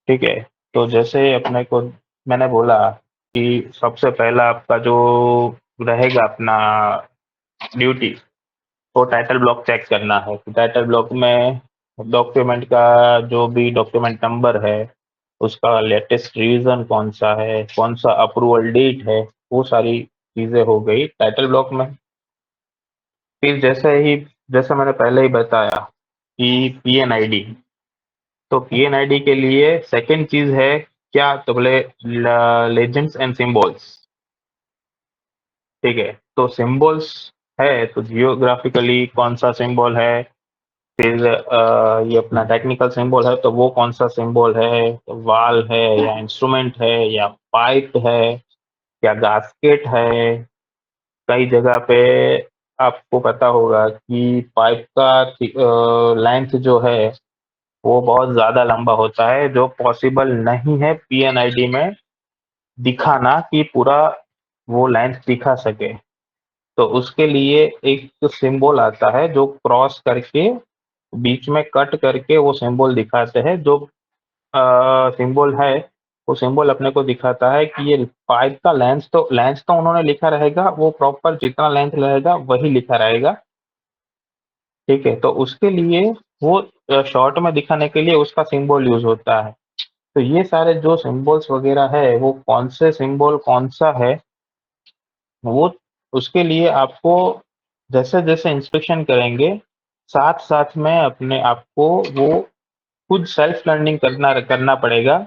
ठीक है। तो जैसे अपने को मैंने बोला कि सबसे पहला आपका जो रहेगा अपना ड्यूटी, तो टाइटल ब्लॉक चेक करना है कि टाइटल ब्लॉक में डॉक्यूमेंट का जो भी डॉक्यूमेंट नंबर है, उसका लेटेस्ट रिवीजन कौन सा है, कौन सा अप्रूवल डेट है, वो सारी चीज़ें हो गई टाइटल ब्लॉक में। फिर जैसे मैंने पहले ही बताया कि PNID, तो PNID के लिए सेकंड चीज़ है क्या, तो बोले लेजेंड्स एंड सिंबल्स, ठीक है। तो सिंबल्स है तो जियोग्राफिकली कौन सा सिंबल है, फिर ये अपना टेक्निकल सिंबल है तो वो कौन सा सिंबल है, वाल है या इंस्ट्रूमेंट है या पाइप है या गास्केट है। कई जगह पे आपको पता होगा कि पाइप का लेंथ जो है वो बहुत ज़्यादा लंबा होता है, जो पॉसिबल नहीं है PNID में दिखाना कि पूरा वो लेंथ दिखा सके। तो उसके लिए एक सिंबल आता है जो क्रॉस करके बीच में कट करके वो सिंबल दिखाते हैं, जो सिंबल है वो सिंबल अपने को दिखाता है कि ये पाइप का लेंथ तो उन्होंने लिखा रहेगा, वो प्रॉपर जितना लेंथ रहेगा वही लिखा रहेगा, ठीक है। तो उसके लिए वो शॉर्ट में दिखाने के लिए उसका सिंबल यूज होता है। तो ये सारे जो सिंबल्स वगैरह है वो कौन से सिंबल कौन सा है, वो उसके लिए आपको जैसे जैसे इंस्पेक्शन करेंगे, साथ साथ में अपने आप को वो खुद सेल्फ लर्निंग करना पड़ेगा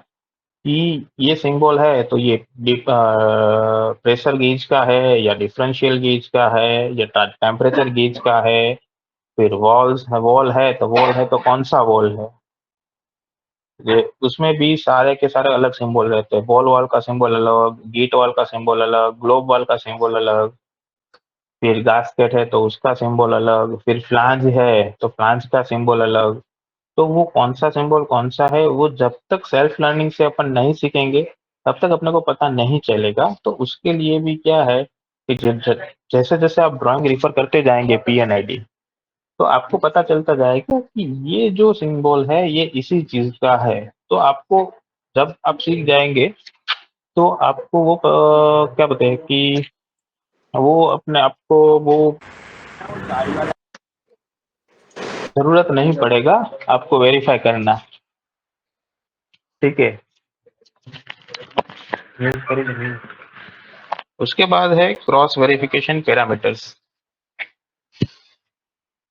कि ये सिंबल है तो ये प्रेशर गेज का है या डिफरेंशियल गेज का है या टेम्परेचर गेज का है। फिर वॉल है तो कौन सा वॉल है, ये उसमें भी सारे के सारे अलग सिंबल रहते हैं। बॉल वॉल का सिंबल अलग, गेट वॉल का सिंबल अलग, ग्लोब वॉल का सिंबल अलग, फिर गास्केट है तो उसका सिंबल अलग, फिर फ्लांज है तो फ्लांज का सिंबल अलग। तो वो कौन सा सिंबल कौन सा है, वो जब तक सेल्फ लर्निंग से अपन नहीं सीखेंगे तब तक अपने को पता नहीं चलेगा। तो उसके लिए भी क्या है कि जैसे जैसे आप ड्राइंग रिफर करते जाएंगे PNID, तो आपको पता चलता जाएगा कि ये जो सिंबल है ये इसी चीज का है। तो आपको जब आप सीख जाएंगे तो आपको वो क्या बोलते हैं कि वो अपने आप को वो जरूरत नहीं पड़ेगा आपको वेरीफाई करना, ठीक है। उसके बाद है क्रॉस वेरिफिकेशन पैरामीटर्स।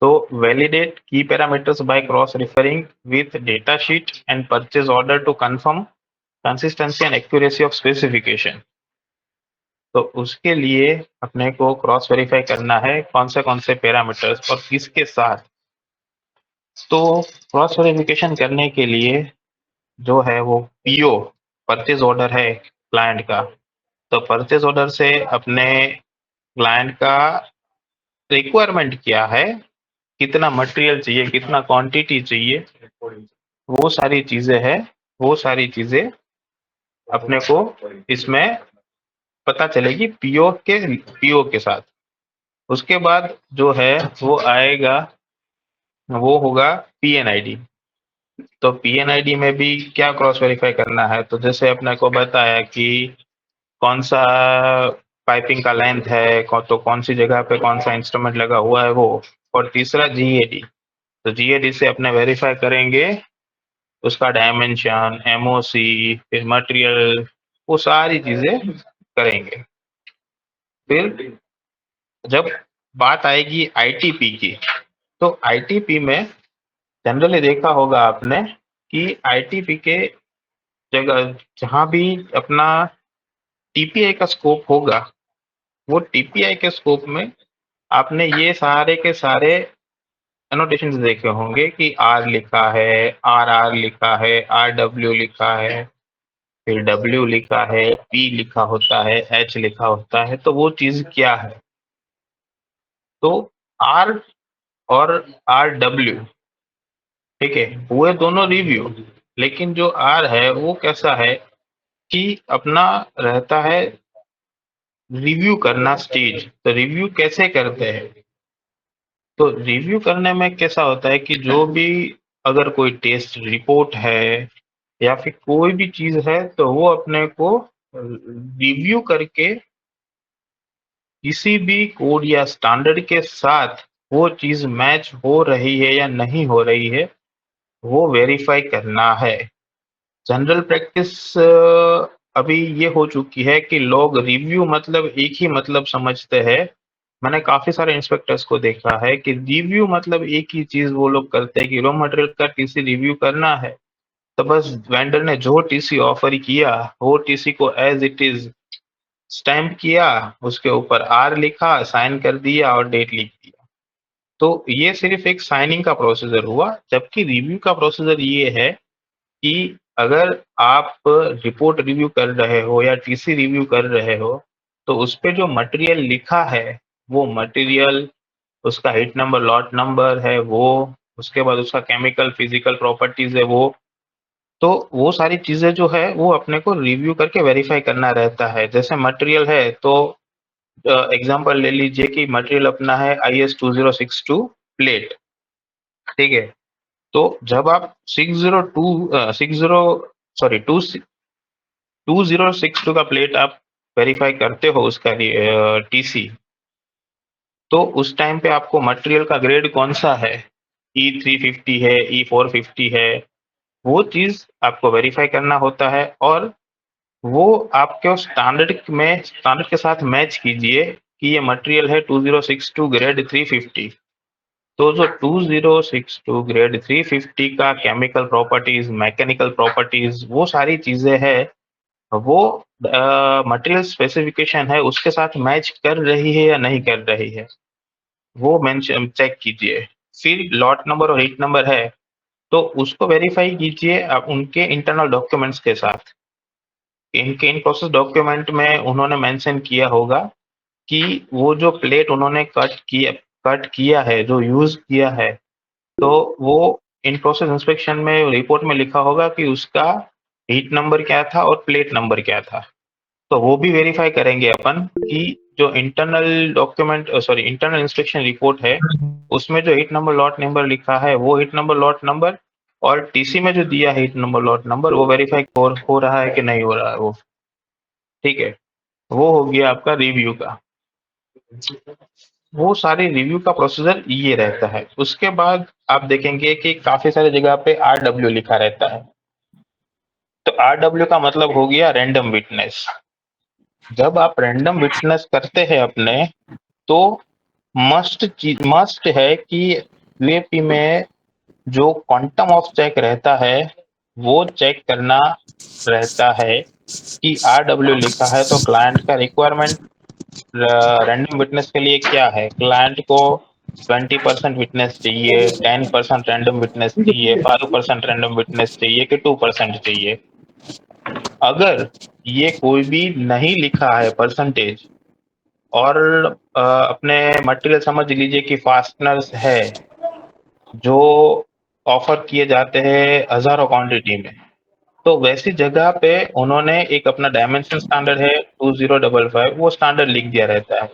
तो validate key parameters by cross referring with data sheet and purchase order to confirm consistency and accuracy of specification. तो उसके लिए अपने को क्रॉस वेरीफाई करना है कौन से पैरामीटर्स और किसके साथ। तो क्रॉस वेरिफिकेशन करने के लिए जो है वो PO परचेज ऑर्डर है क्लाइंट का। तो परचेज ऑर्डर से अपने क्लाइंट का रिक्वायरमेंट क्या है, कितना मटेरियल चाहिए, कितना क्वांटिटी चाहिए, वो सारी चीजें हैं, वो सारी चीजें अपने को इसमें पता चलेगी PO के साथ। उसके बाद जो है वो आएगा, वो होगा PNID। तो PNID में भी क्या क्रॉस वेरीफाई करना है, तो जैसे अपने को बताया कि कौन सा पाइपिंग का लेंथ है, तो कौन सी जगह पे कौन सा इंस्ट्रूमेंट लगा हुआ है वो। और तीसरा GAD, तो GAD से अपने वेरीफाई करेंगे उसका डायमेंशन, MOC, फिर मटेरियल, वो सारी चीजें करेंगे। फिर जब बात आएगी आईटीपी की, तो आईटीपी में जनरली देखा होगा आपने कि आईटीपी के जगह जहां भी अपना टीपीआई का स्कोप होगा, वो टीपीआई के स्कोप में आपने ये सारे के सारे एनोटेशंस देखे होंगे कि आर लिखा है, आर आर लिखा है, आर डब्ल्यू लिखा है, फिर डब्ल्यू लिखा है, पी लिखा होता है, एच लिखा होता है। तो वो चीज क्या है? तो आर और आर डब्ल्यू, ठीक है, वो दोनों रिव्यू। लेकिन जो आर है वो कैसा है कि अपना रहता है रिव्यू करना स्टेज। तो रिव्यू कैसे करते हैं? तो रिव्यू करने में कैसा होता है कि जो भी अगर कोई टेस्ट रिपोर्ट है या फिर कोई भी चीज है, तो वो अपने को रिव्यू करके किसी भी कोड या स्टैंडर्ड के साथ वो चीज मैच हो रही है या नहीं हो रही है, वो वेरीफाई करना है। जनरल प्रैक्टिस अभी ये हो चुकी है कि लोग रिव्यू मतलब एक ही मतलब समझते हैं। मैंने काफी सारे इंस्पेक्टर्स को देखा है कि रिव्यू मतलब एक ही चीज वो लोग करते हैं कि रॉ मटेरियल का टीसी रिव्यू करना है। तो बस वेंडर ने जो टीसी ऑफर किया, वो टीसी को एज इट इज स्टैम्प किया, उसके ऊपर आर लिखा, साइन कर दिया और डेट लिख दिया। तो ये सिर्फ एक साइनिंग का प्रोसीजर हुआ। जबकि रिव्यू का प्रोसीजर ये है कि अगर आप रिपोर्ट रिव्यू कर रहे हो या टीसी रिव्यू कर रहे हो, तो उस पे जो मटेरियल लिखा है, वो मटेरियल, उसका हिट नंबर, लॉट नंबर है वो, उसके बाद उसका केमिकल फिजिकल प्रॉपर्टीज है वो, तो वो सारी चीजें जो है वो अपने को रिव्यू करके वेरीफाई करना रहता है। जैसे मटेरियल है तो एग्जांपल ले लीजिए कि मटेरियल अपना है IS 2062 प्लेट, ठीक है। तो जब आप 2062 का प्लेट आप वेरीफाई करते हो उसका टीसी, तो उस टाइम पे आपको मटेरियल का ग्रेड कौन सा है, E 350 है, E 450 है, वो चीज आपको वेरीफाई करना होता है। और वो आपके स्टैंडर्ड के साथ मैच कीजिए कि ये मटेरियल है 2062 ग्रेड 350। तो जो 2062 ग्रेड 350 का केमिकल प्रॉपर्टीज, मैकेनिकल प्रॉपर्टीज, वो सारी चीजें है, वो मटेरियल स्पेसिफिकेशन है उसके साथ मैच कर रही है या नहीं कर रही है, वो मेंशन चेक कीजिए। फिर लॉट नंबर और हीट नंबर है, तो उसको वेरीफाई कीजिए आप उनके इंटरनल डॉक्यूमेंट्स के साथ। इनके इन प्रोसेस डॉक्यूमेंट में उन्होंने मेंशन किया होगा कि वो जो प्लेट उन्होंने कट किया है, जो यूज किया है, तो वो इन प्रोसेस इंस्पेक्शन में रिपोर्ट में लिखा होगा कि उसका हीट नंबर क्या था और प्लेट नंबर क्या था। तो वो भी वेरीफाई करेंगे अपन कि जो इंटरनल इंस्पेक्शन रिपोर्ट है, उसमें जो हीट नंबर लॉट नंबर लिखा है, वो हीट नंबर लॉट नंबर और टीसी में जो दिया है हीट नंबर लॉट नंबर, वो वेरीफाई हो रहा है कि नहीं हो रहा है वो, ठीक है। वो हो गया आपका रिव्यू का। वो सारे रिव्यू का प्रोसीजर ये रहता है। उसके बाद आप देखेंगे कि काफी सारी जगह पे RW लिखा रहता है। तो RW का मतलब हो गया रैंडम विटनेस। जब आप रैंडम विटनेस करते हैं अपने, तो मस्ट है कि यूएपी में जो क्वांटम ऑफ चेक रहता है, वो चेक करना रहता है कि RW लिखा है तो क्लाइंट का रिक्वायरमेंट रैंडम विटनेस के लिए क्या है। क्लाइंट को 20% विटनेस चाहिए, 10% रैंडम विटनेस चाहिए, 5% रैंडम विटनेस चाहिए कि 2% चाहिए। अगर ये कोई भी नहीं लिखा है परसेंटेज, और अपने मटेरियल समझ लीजिए कि फास्टनर्स है जो ऑफर किए जाते हैं हजारों क्वांटिटी में, तो वैसी जगह पे उन्होंने एक अपना डायमेंशन स्टैंडर्ड है 2055, वो स्टैंडर्ड लिख दिया रहता है।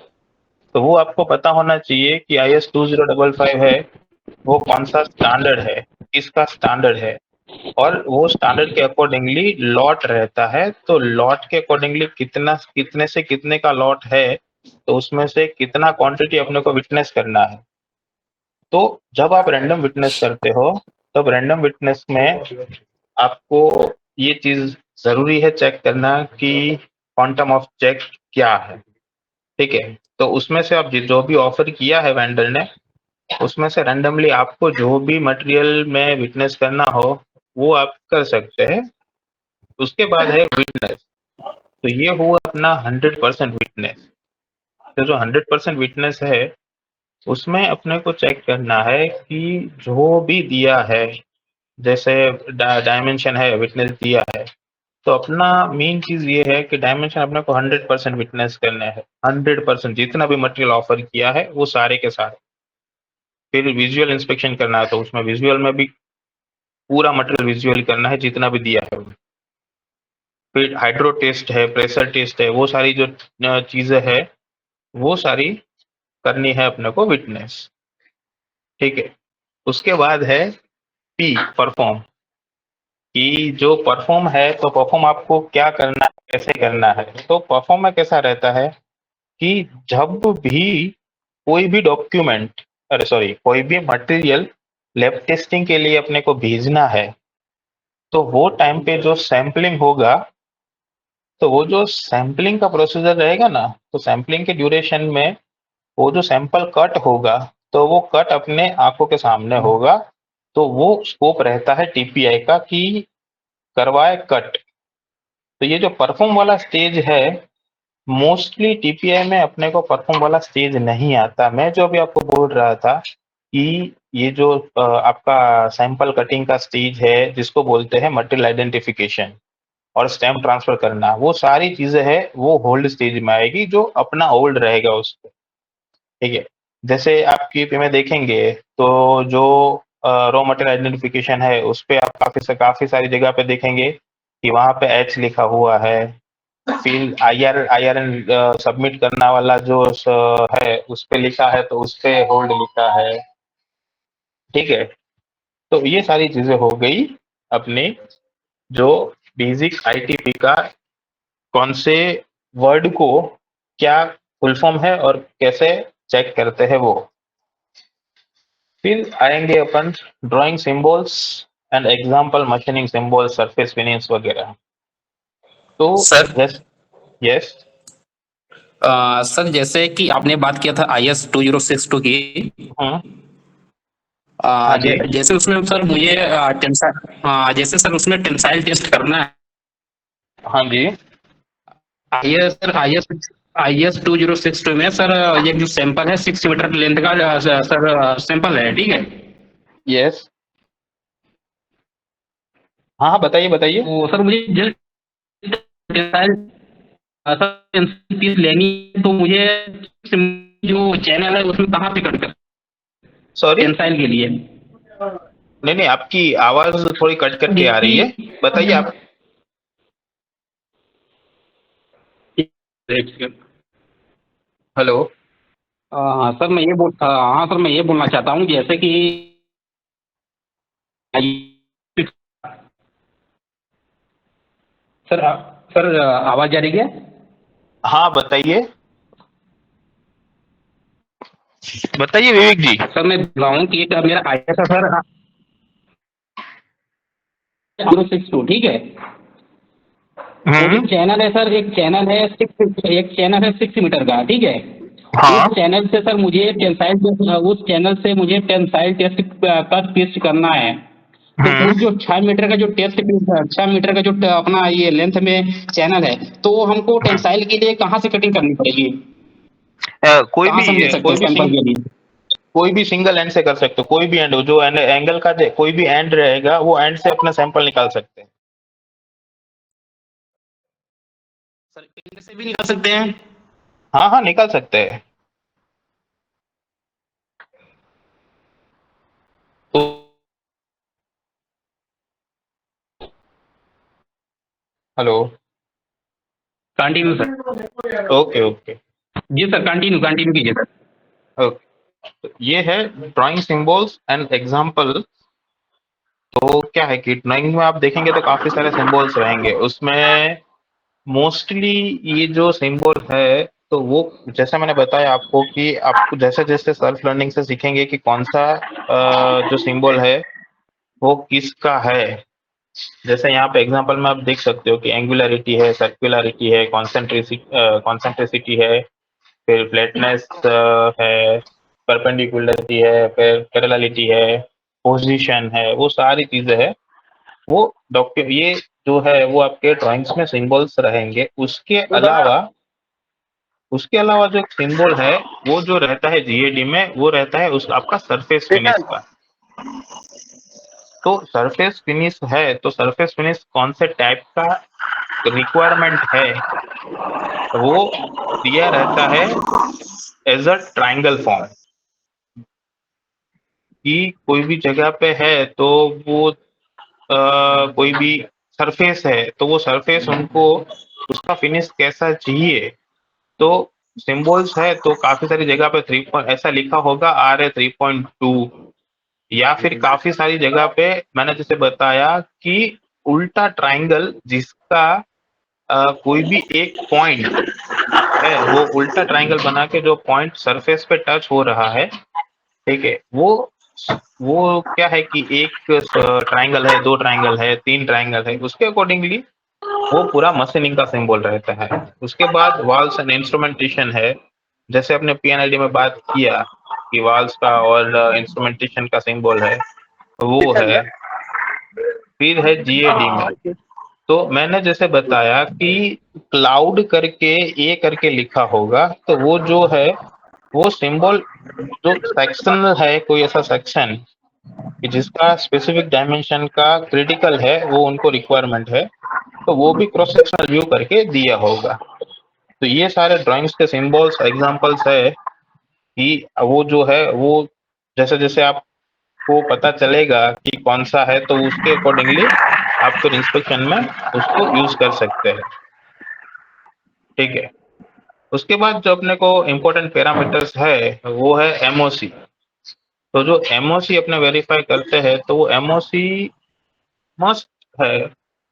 तो वो आपको पता होना चाहिए कि IS 2055 है, वो कौन सा स्टैंडर्ड है, किसका स्टैंडर्ड है, और वो स्टैंडर्ड के अकॉर्डिंगली लॉट रहता है। तो लॉट के अकॉर्डिंगली कितने से कितने का लॉट है, तो उसमें से कितना क्वांटिटी अपने को विटनेस करना है। तो जब आप रैंडम विटनेस करते हो, तब रैंडम विटनेस में आपको ये चीज जरूरी है चेक करना कि क्वांटम ऑफ चेक क्या है। ठीक है, तो उसमें से आप जो भी ऑफर किया है वेंडर ने, उसमें से रैंडमली आपको जो भी मटेरियल में विटनेस करना हो वो आप कर सकते हैं। उसके बाद है विटनेस। तो ये हुआ अपना 100% विटनेस। तो जो 100% विटनेस है उसमें अपने को चेक करना है कि जो भी दिया है, जैसे डायमेंशन है, विटनेस दिया है, तो अपना मेन चीज ये है कि डायमेंशन अपने को 100% विटनेस करना है। 100% जितना भी मटेरियल ऑफर किया है वो सारे के सारे। फिर विजुअल इंस्पेक्शन करना है तो उसमें विजुअल में भी पूरा मटेरियल विजुअल करना है जितना भी दिया है। फिर हाइड्रो टेस्ट है, प्रेशर टेस्ट है, वो सारी जो चीजें है वो सारी करनी है अपने को विटनेस। ठीक है, उसके बाद है पी, परफॉर्म। कि जो परफॉर्म है तो परफॉर्म आपको क्या करना है, कैसे करना है। तो परफॉर्म में कैसा रहता है कि जब भी कोई भी डॉक्यूमेंट, अरे सॉरी, कोई भी मटेरियल लैब टेस्टिंग के लिए अपने को भेजना है, तो वो टाइम पे जो सैंपलिंग होगा, तो वो जो सैंपलिंग का प्रोसीजर रहेगा ना, तो सैंपलिंग के ड्यूरेशन में वो जो सैंपल कट होगा, तो वो कट अपने आंखों के सामने होगा। तो वो स्कोप रहता है टीपीआई का कि करवाए कट। तो ये जो परफॉर्म वाला स्टेज है, मोस्टली टीपीआई में अपने को परफॉर्म वाला स्टेज नहीं आता। मैं जो अभी आपको बोल रहा था कि ये जो आपका सैंपल कटिंग का स्टेज है जिसको बोलते हैं मटेरियल आइडेंटिफिकेशन और स्टैम्प ट्रांसफर करना, वो सारी चीजें है वो होल्ड स्टेज में आएगी, जो अपना होल्ड रहेगा उस पे। ठीक है, जैसे आप कीपी में देखेंगे तो जो रॉ मटेरियल आइडेंटिफिकेशन है उस पे आप काफी सारी जगह पे देखेंगे कि वहां पे एच लिखा हुआ है। फिर आईआरएन सबमिट करना वाला जो है उस पे लिखा है, तो उस पे होल्ड लिखा है। ठीक है, तो ये सारी चीजें हो गई अपनी, जो बेसिक आईटीपी का कौन से वर्ड को क्या फुल फॉर्म है और कैसे चेक करते हैं वो। फिर आएंगे अपन drawing symbols and example, machining symbol, surface finish वगैरह। तो सर यस, यस, सर जैसे कि आपने बात किया था IS 2062 की। हम्म, हाँ जी, जैसे उसमें सर मुझे जैसे सर उसमें टेंसाइल टेस्ट करना है। हाँ जी, IS 2062 में सर ये जो सैंपल है 6 मीटर लेंथ का सर सैंपल है, ठीक है। यस, हाँ हाँ, बताइए बताइए। तो सर मुझे जस्ट टेंसाइल पीस लेनी है, तो मुझे जो चैनल है उसमें कहाँ पे कट कर सॉरी, टेंसाइल के लिए। नहीं नहीं, आपकी आवाज थोड़ी कट करके आ रही है, बताइए आप। हेलो। हाँ सर हाँ सर मैं ये बोलना चाहता हूँ जैसे कि सर सर आवाज आ रही है। हाँ बताइए, बताइए विवेक जी। सर मैं बोल रहा हूँ कि एक मेरा IS है सर 062, ठीक है। वो जो चैनल है सर, एक चैनल है 6 मीटर का, ठीक है। हाँ, उस चैनल से सर मुझे टेंसाइल टेस्ट का टेस्ट करना है। तो उस जो 6 मीटर का जो टेस्ट 6 मीटर का जो अपना ये लेंथ में चैनल है, तो वो हमको टेंसाइल के लिए कहाँ से कटिंग करनी पड़ेगी, कोई कहाँ भी से हम ले सकते हैं सैंपल के लिए। कोई भी सिंगल एंड से कर सकते हो, कोई भी एंड जो एंगल का कोई भी एंड रहेगा वो एंड से अपना सैंपल निकाल सकते हैं। सर फिंगर से भी निकाल सकते हैं। हाँ हाँ, निकाल सकते हैं। तो hello. Continue sir. Okay okay जी सर, कंटिन्यू कंटिन्यू कीजिए सर। ओके। तो ये है ड्राइंग सिंबल्स एंड एग्जांपल। तो क्या है कि ड्राइंग में आप देखेंगे तो काफी सारे सिंबल्स रहेंगे उसमें। मोस्टली ये जो सिंबल है, तो वो जैसे मैंने बताया आपको कि आपको जैसे जैसे सेल्फ लर्निंग से सीखेंगे कि कौन सा जो सिंबल है वो किसका है। जैसे यहाँ पे एग्जांपल में आप देख सकते हो कि एंगुलरिटी है, सर्कुलरिटी है, कॉन्सेंट्रिसिटी है, फिर फ्लैटनेस है, परपेंडिकुलरिटी है, फिर पैरेललिटी है, पोजीशन है, वो सारी चीजें है। वो ये जो है वो आपके ड्राइंग्स में सिंबल्स रहेंगे। उसके अलावा जो एक सिंबल है वो जो रहता है जीएडी में, वो रहता है उस आपका सरफेस फिनिश का। तो सरफेस फिनिश है, तो सरफेस फिनिश कौन से टाइप का रिक्वायरमेंट है, वो दिया रहता है एज अ ट्राइंगल फॉर्म। कि कोई भी जगह पे है तो वो कोई भी सरफेस है तो वो सरफेस उनको उसका फिनिश कैसा चाहिए। तो सिंबल्स है तो काफी सारी जगह पे 3 ऐसा लिखा होगा RA3.2, या फिर काफी सारी जगह पे मैंने जैसे बताया कि उल्टा ट्राइंगल जिसका कोई भी एक पॉइंट है, वो उल्टा ट्राइंगल बना के जो पॉइंट सरफेस पे टच हो रहा है, ठीक है, वो क्या है कि एक ट्राइंगल है, 2 ट्राइंगल है, 3 ट्राइंगल है, उसके अकॉर्डिंगली वो पूरा मशीनिंग का सिंबल रहता है। उसके बाद वाल्स एंड इंस्ट्रूमेंटेशन है, जैसे अपने पीएनएलडी में बात किया कि वाल्स का और इंस्ट्रूमेंटेशन का सिंबल है, वो है। फिर है जीएडी में, तो मैंने जैसे बताया कि क्लाउड करके ए करके लिखा होगा, तो वो जो है वो सिंबल जो सेक्शन है, कोई ऐसा सेक्शन कि जिसका स्पेसिफिक डायमेंशन का क्रिटिकल है, वो उनको रिक्वायरमेंट है, तो वो भी क्रॉस सेक्शनल व्यू करके दिया होगा। तो ये सारे ड्राइंग्स के सिंबल्स एग्जांपल्स है कि वो जो है वो जैसे जैसे आपको पता चलेगा कि कौन सा है, तो उसके अकॉर्डिंगली आप फिर इंस्पेक्शन में उसको यूज कर सकते हैं। ठीक है। उसके बाद जो अपने को इम्पोर्टेंट पैरामीटर्स है वो है एमओसी। तो जो एमओसी अपने वेरीफाई करते हैं, तो वो एमओसी मस्ट है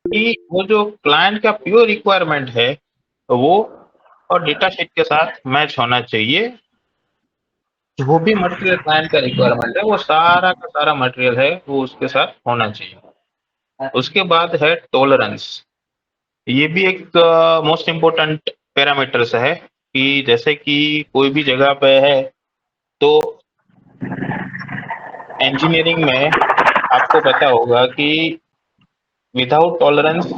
कि वो जो क्लाइंट का प्योर रिक्वायरमेंट है वो और डेटा शीट के साथ मैच होना चाहिए। जो भी मटेरियल क्लाइंट का रिक्वायरमेंट है वो सारा का सारा मटेरियल है वो उसके साथ होना चाहिए। उसके बाद है टॉलरेंस। ये भी एक मोस्ट इम्पोर्टेंट पैरामीटर्स है कि जैसे कि कोई भी जगह पे है तो इंजीनियरिंग में आपको पता होगा कि विदाउट टॉलरेंस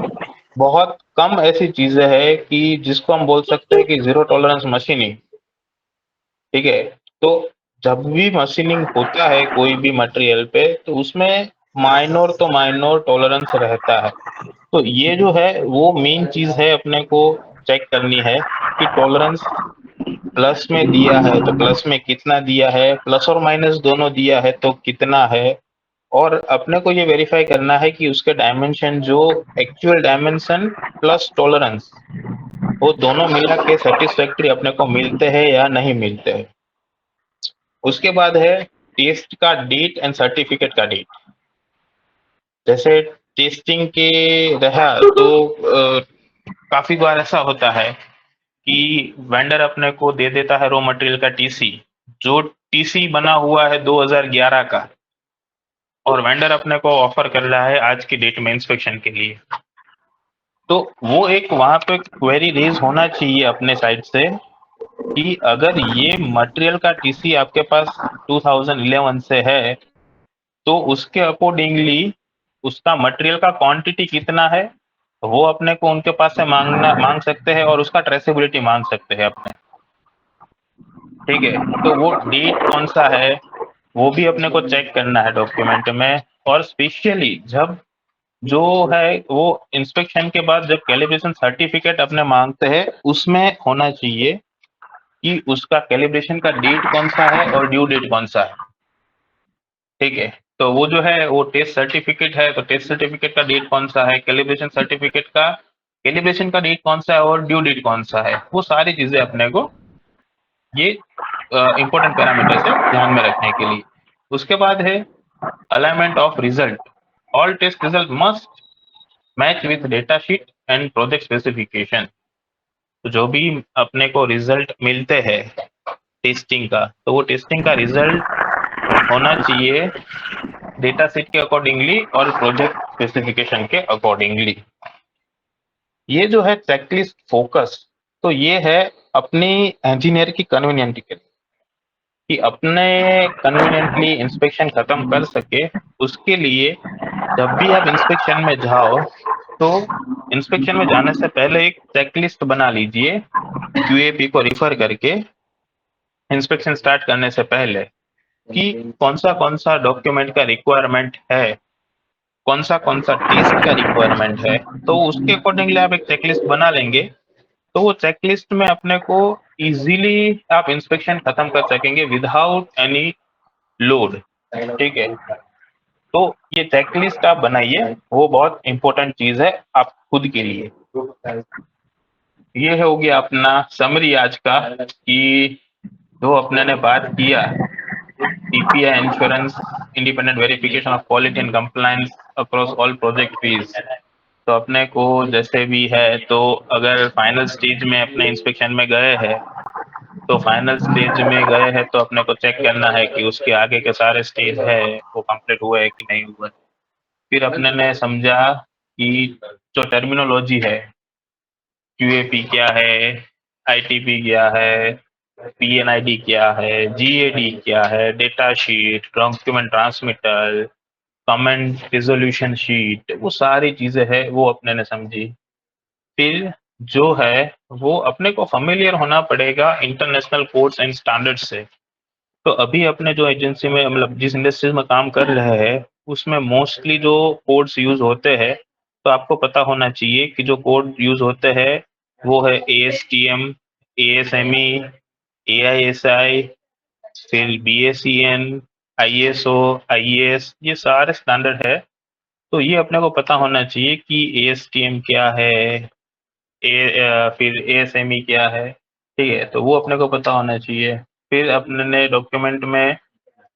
बहुत कम ऐसी चीजें हैं कि जिसको हम बोल सकते हैं कि जीरो टॉलरेंस मशीनिंग। ठीक है। तो जब भी मशीनिंग होता है कोई भी मटेरियल पे, तो उसमें माइनर तो माइनर टॉलरेंस रहता है। तो ये जो है वो मेन चीज है अपने को चेक करनी है कि टॉलरेंस प्लस में दिया है तो प्लस में कितना दिया है, प्लस और माइनस दोनों दिया है तो कितना है। और अपने को ये वेरीफाई करना है कि उसके डायमेंशन जो एक्चुअल डायमेंशन प्लस टॉलरेंस वो दोनों मिला के सेटिस्फैक्ट्री अपने को मिलते हैं या नहीं मिलते हैं। उसके बाद है टेस्ट का डेट एंड सर्टिफिकेट का डेट। जैसे टेस्टिंग के रहा तो काफी बार ऐसा होता है कि वेंडर अपने को दे देता है रॉ मटेरियल का टीसी, जो टीसी बना हुआ है 2011 का, और वेंडर अपने को ऑफर कर रहा है आज की डेट में इंस्पेक्शन के लिए। तो वो एक वहां पे क्वेरी रेज होना चाहिए अपने साइड से कि अगर ये मटेरियल का टीसी आपके पास 2011 से है, तो उसके अकॉर्डिंगली उसका मटेरियल का क्वांटिटी कितना है वो अपने को उनके पास से मांग सकते हैं, और उसका ट्रेसेबिलिटी मांग सकते हैं अपने। ठीक है। तो वो डेट कौन सा है वो भी अपने को चेक करना है डॉक्यूमेंट में। और स्पेशली जब जो है वो इंस्पेक्शन के बाद जब कैलिब्रेशन सर्टिफिकेट अपने मांगते हैं, उसमें होना चाहिए कि उसका कैलिब्रेशन का डेट कौन सा है और ड्यू डेट कौन सा है। ठीक है। तो वो जो है वो टेस्ट सर्टिफिकेट है, तो टेस्ट सर्टिफिकेट का डेट कौन सा है, कैलिब्रेशन सर्टिफिकेट का कैलिब्रेशन का डेट कौन सा है और ड्यू डेट कौन सा है, वो सारी चीजें अपने को ये इंपॉर्टेंट पैरामीटर्स है ध्यान में रखने के लिए। उसके बाद है alignment of result. All test result must match with data sheet and project specification. तो जो भी अपने को रिजल्ट मिलते हैं टेस्टिंग का, तो वो टेस्टिंग का रिजल्ट होना चाहिए डेटा सेट के अकॉर्डिंगली और प्रोजेक्ट स्पेसिफिकेशन के अकॉर्डिंगली। ये जो है चेकलिस्ट फोकस, तो ये है अपनी इंजीनियर की कन्वीनियंट के लिए, कि अपने कन्वीनियंटली इंस्पेक्शन खत्म कर सके, उसके लिए जब भी आप इंस्पेक्शन में जाओ तो इंस्पेक्शन में जाने से पहले एक चेकलिस्ट बना लीजिए क्यूएपी को रिफर करके इंस्पेक्शन स्टार्ट करने से पहले, कि कौन सा डॉक्यूमेंट का रिक्वायरमेंट है, कौन सा टेस्ट का रिक्वायरमेंट है। तो उसके अकॉर्डिंगली आप एक चेकलिस्ट बना लेंगे, तो वो चेकलिस्ट में अपने को इजीली आप इंस्पेक्शन खत्म कर सकेंगे विदाउट एनी लोड। ठीक है, तो ये चेकलिस्ट आप बनाइए, वो बहुत इंपॉर्टेंट चीज है आप खुद के लिए। ये हो गया अपना समरी आज का, कि जो अपने ने बात किया TPI insurance independent verification of quality and compliance across all project fees. तो अपने को जैसे भी है, तो अगर फाइनल स्टेज में अपने इंस्पेक्शन में गए हैं, तो फाइनल स्टेज में गए हैं तो अपने को चेक करना है कि उसके आगे के सारे स्टेज है वो कंप्लीट हुए है कि नहीं हुए। फिर अपने ने समझा कि जो टर्मिनोलॉजी है, क्यूएपी क्या है, आईटीपी क्या है, पीएनआईडी क्या है, जीएडी क्या है, data sheet, document transmitter, comment resolution sheet, वो सारी चीजें है वो अपने ने समझी। फिर जो है वो अपने को फेमिलियर होना पड़ेगा इंटरनेशनल कोड्स एंड स्टैंडर्ड से। तो अभी अपने जो एजेंसी में मतलब जिस इंडस्ट्रीज में काम कर रहे हैं उसमें मोस्टली जो कोड्स यूज होते हैं, तो आपको पता होना चाहिए कि जो कोड यूज होते हैं वो है ASTM, ASME, AISI, फिर BACN, ISO, IES, ये सारे स्टैंडर्ड है। तो ये अपने को पता होना चाहिए कि ASTM क्या है, फिर ASME क्या है। ठीक है, तो वो अपने को पता होना चाहिए। फिर अपने ने डॉक्यूमेंट में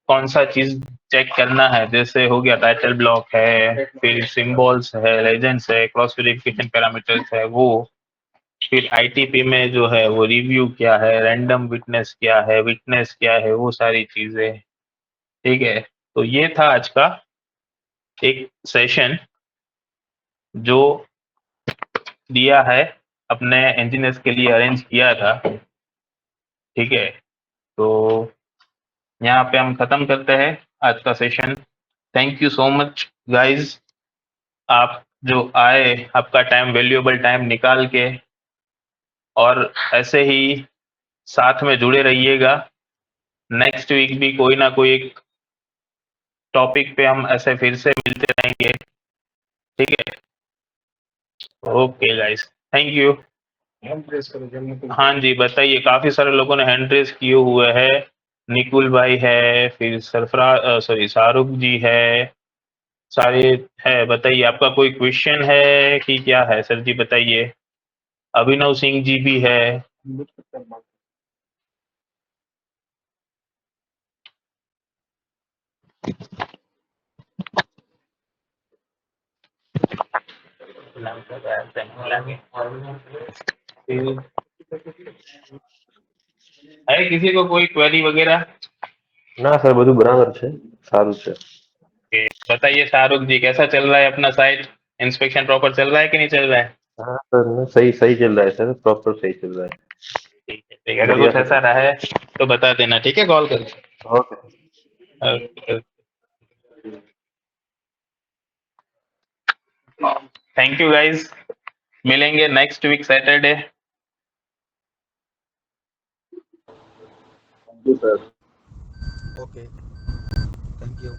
कौन सा चीज चेक करना है, जैसे हो गया टाइटल ब्लॉक है, फिर सिंबल्स है, लेजेंड्स है, क्रॉस वेरिफिकेशन पैरामीटर्स है वो। फिर आईटीपी में जो है वो रिव्यू क्या है, रैंडम विटनेस क्या है, वो सारी चीजें। ठीक है, तो ये था आज का एक सेशन जो दिया है अपने इंजीनियर्स के लिए अरेंज किया था। ठीक है, तो यहाँ पे हम खत्म करते हैं आज का session. Thank you so much guys, आप जो आए, आपका टाइम, वैल्यूएबल टाइम निकाल के, और ऐसे ही साथ में जुड़े रहिएगा। नेक्स्ट वीक भी कोई ना कोई एक टॉपिक पे हम ऐसे फिर से मिलते रहेंगे। ठीक है, ओके गाइस, थैंक यू। हाँ जी, बताइए, काफी सारे लोगों ने हैंड रेस किए हुए हैं। निकुल भाई है, फिर शाहरुख जी है, सारे है। बताइए, आपका कोई क्वेश्चन है कि क्या है सर जी, बताइए। अभिनव सिंह जी भी है। है किसी को कोई क्वेरी वगैरह? ना सर, બધું બરાબર છે, સારું છે। बताइए शाहरुख जी, कैसा चल रहा है अपना साइट? इंस्पेक्शन प्रॉपर चल रहा है कि नहीं चल रहा है? हाँ सर, सही सही चल रहा है सर, प्रॉपर सही चल रहा है। ठीक है, ठीक है, अगर बढ़िया कुछ से ऐसा रहे तो बता देना, ठीक है, कॉल कर। ओके। थैंक यू गाइस, मिलेंगे next week Saturday. Okay, thank you.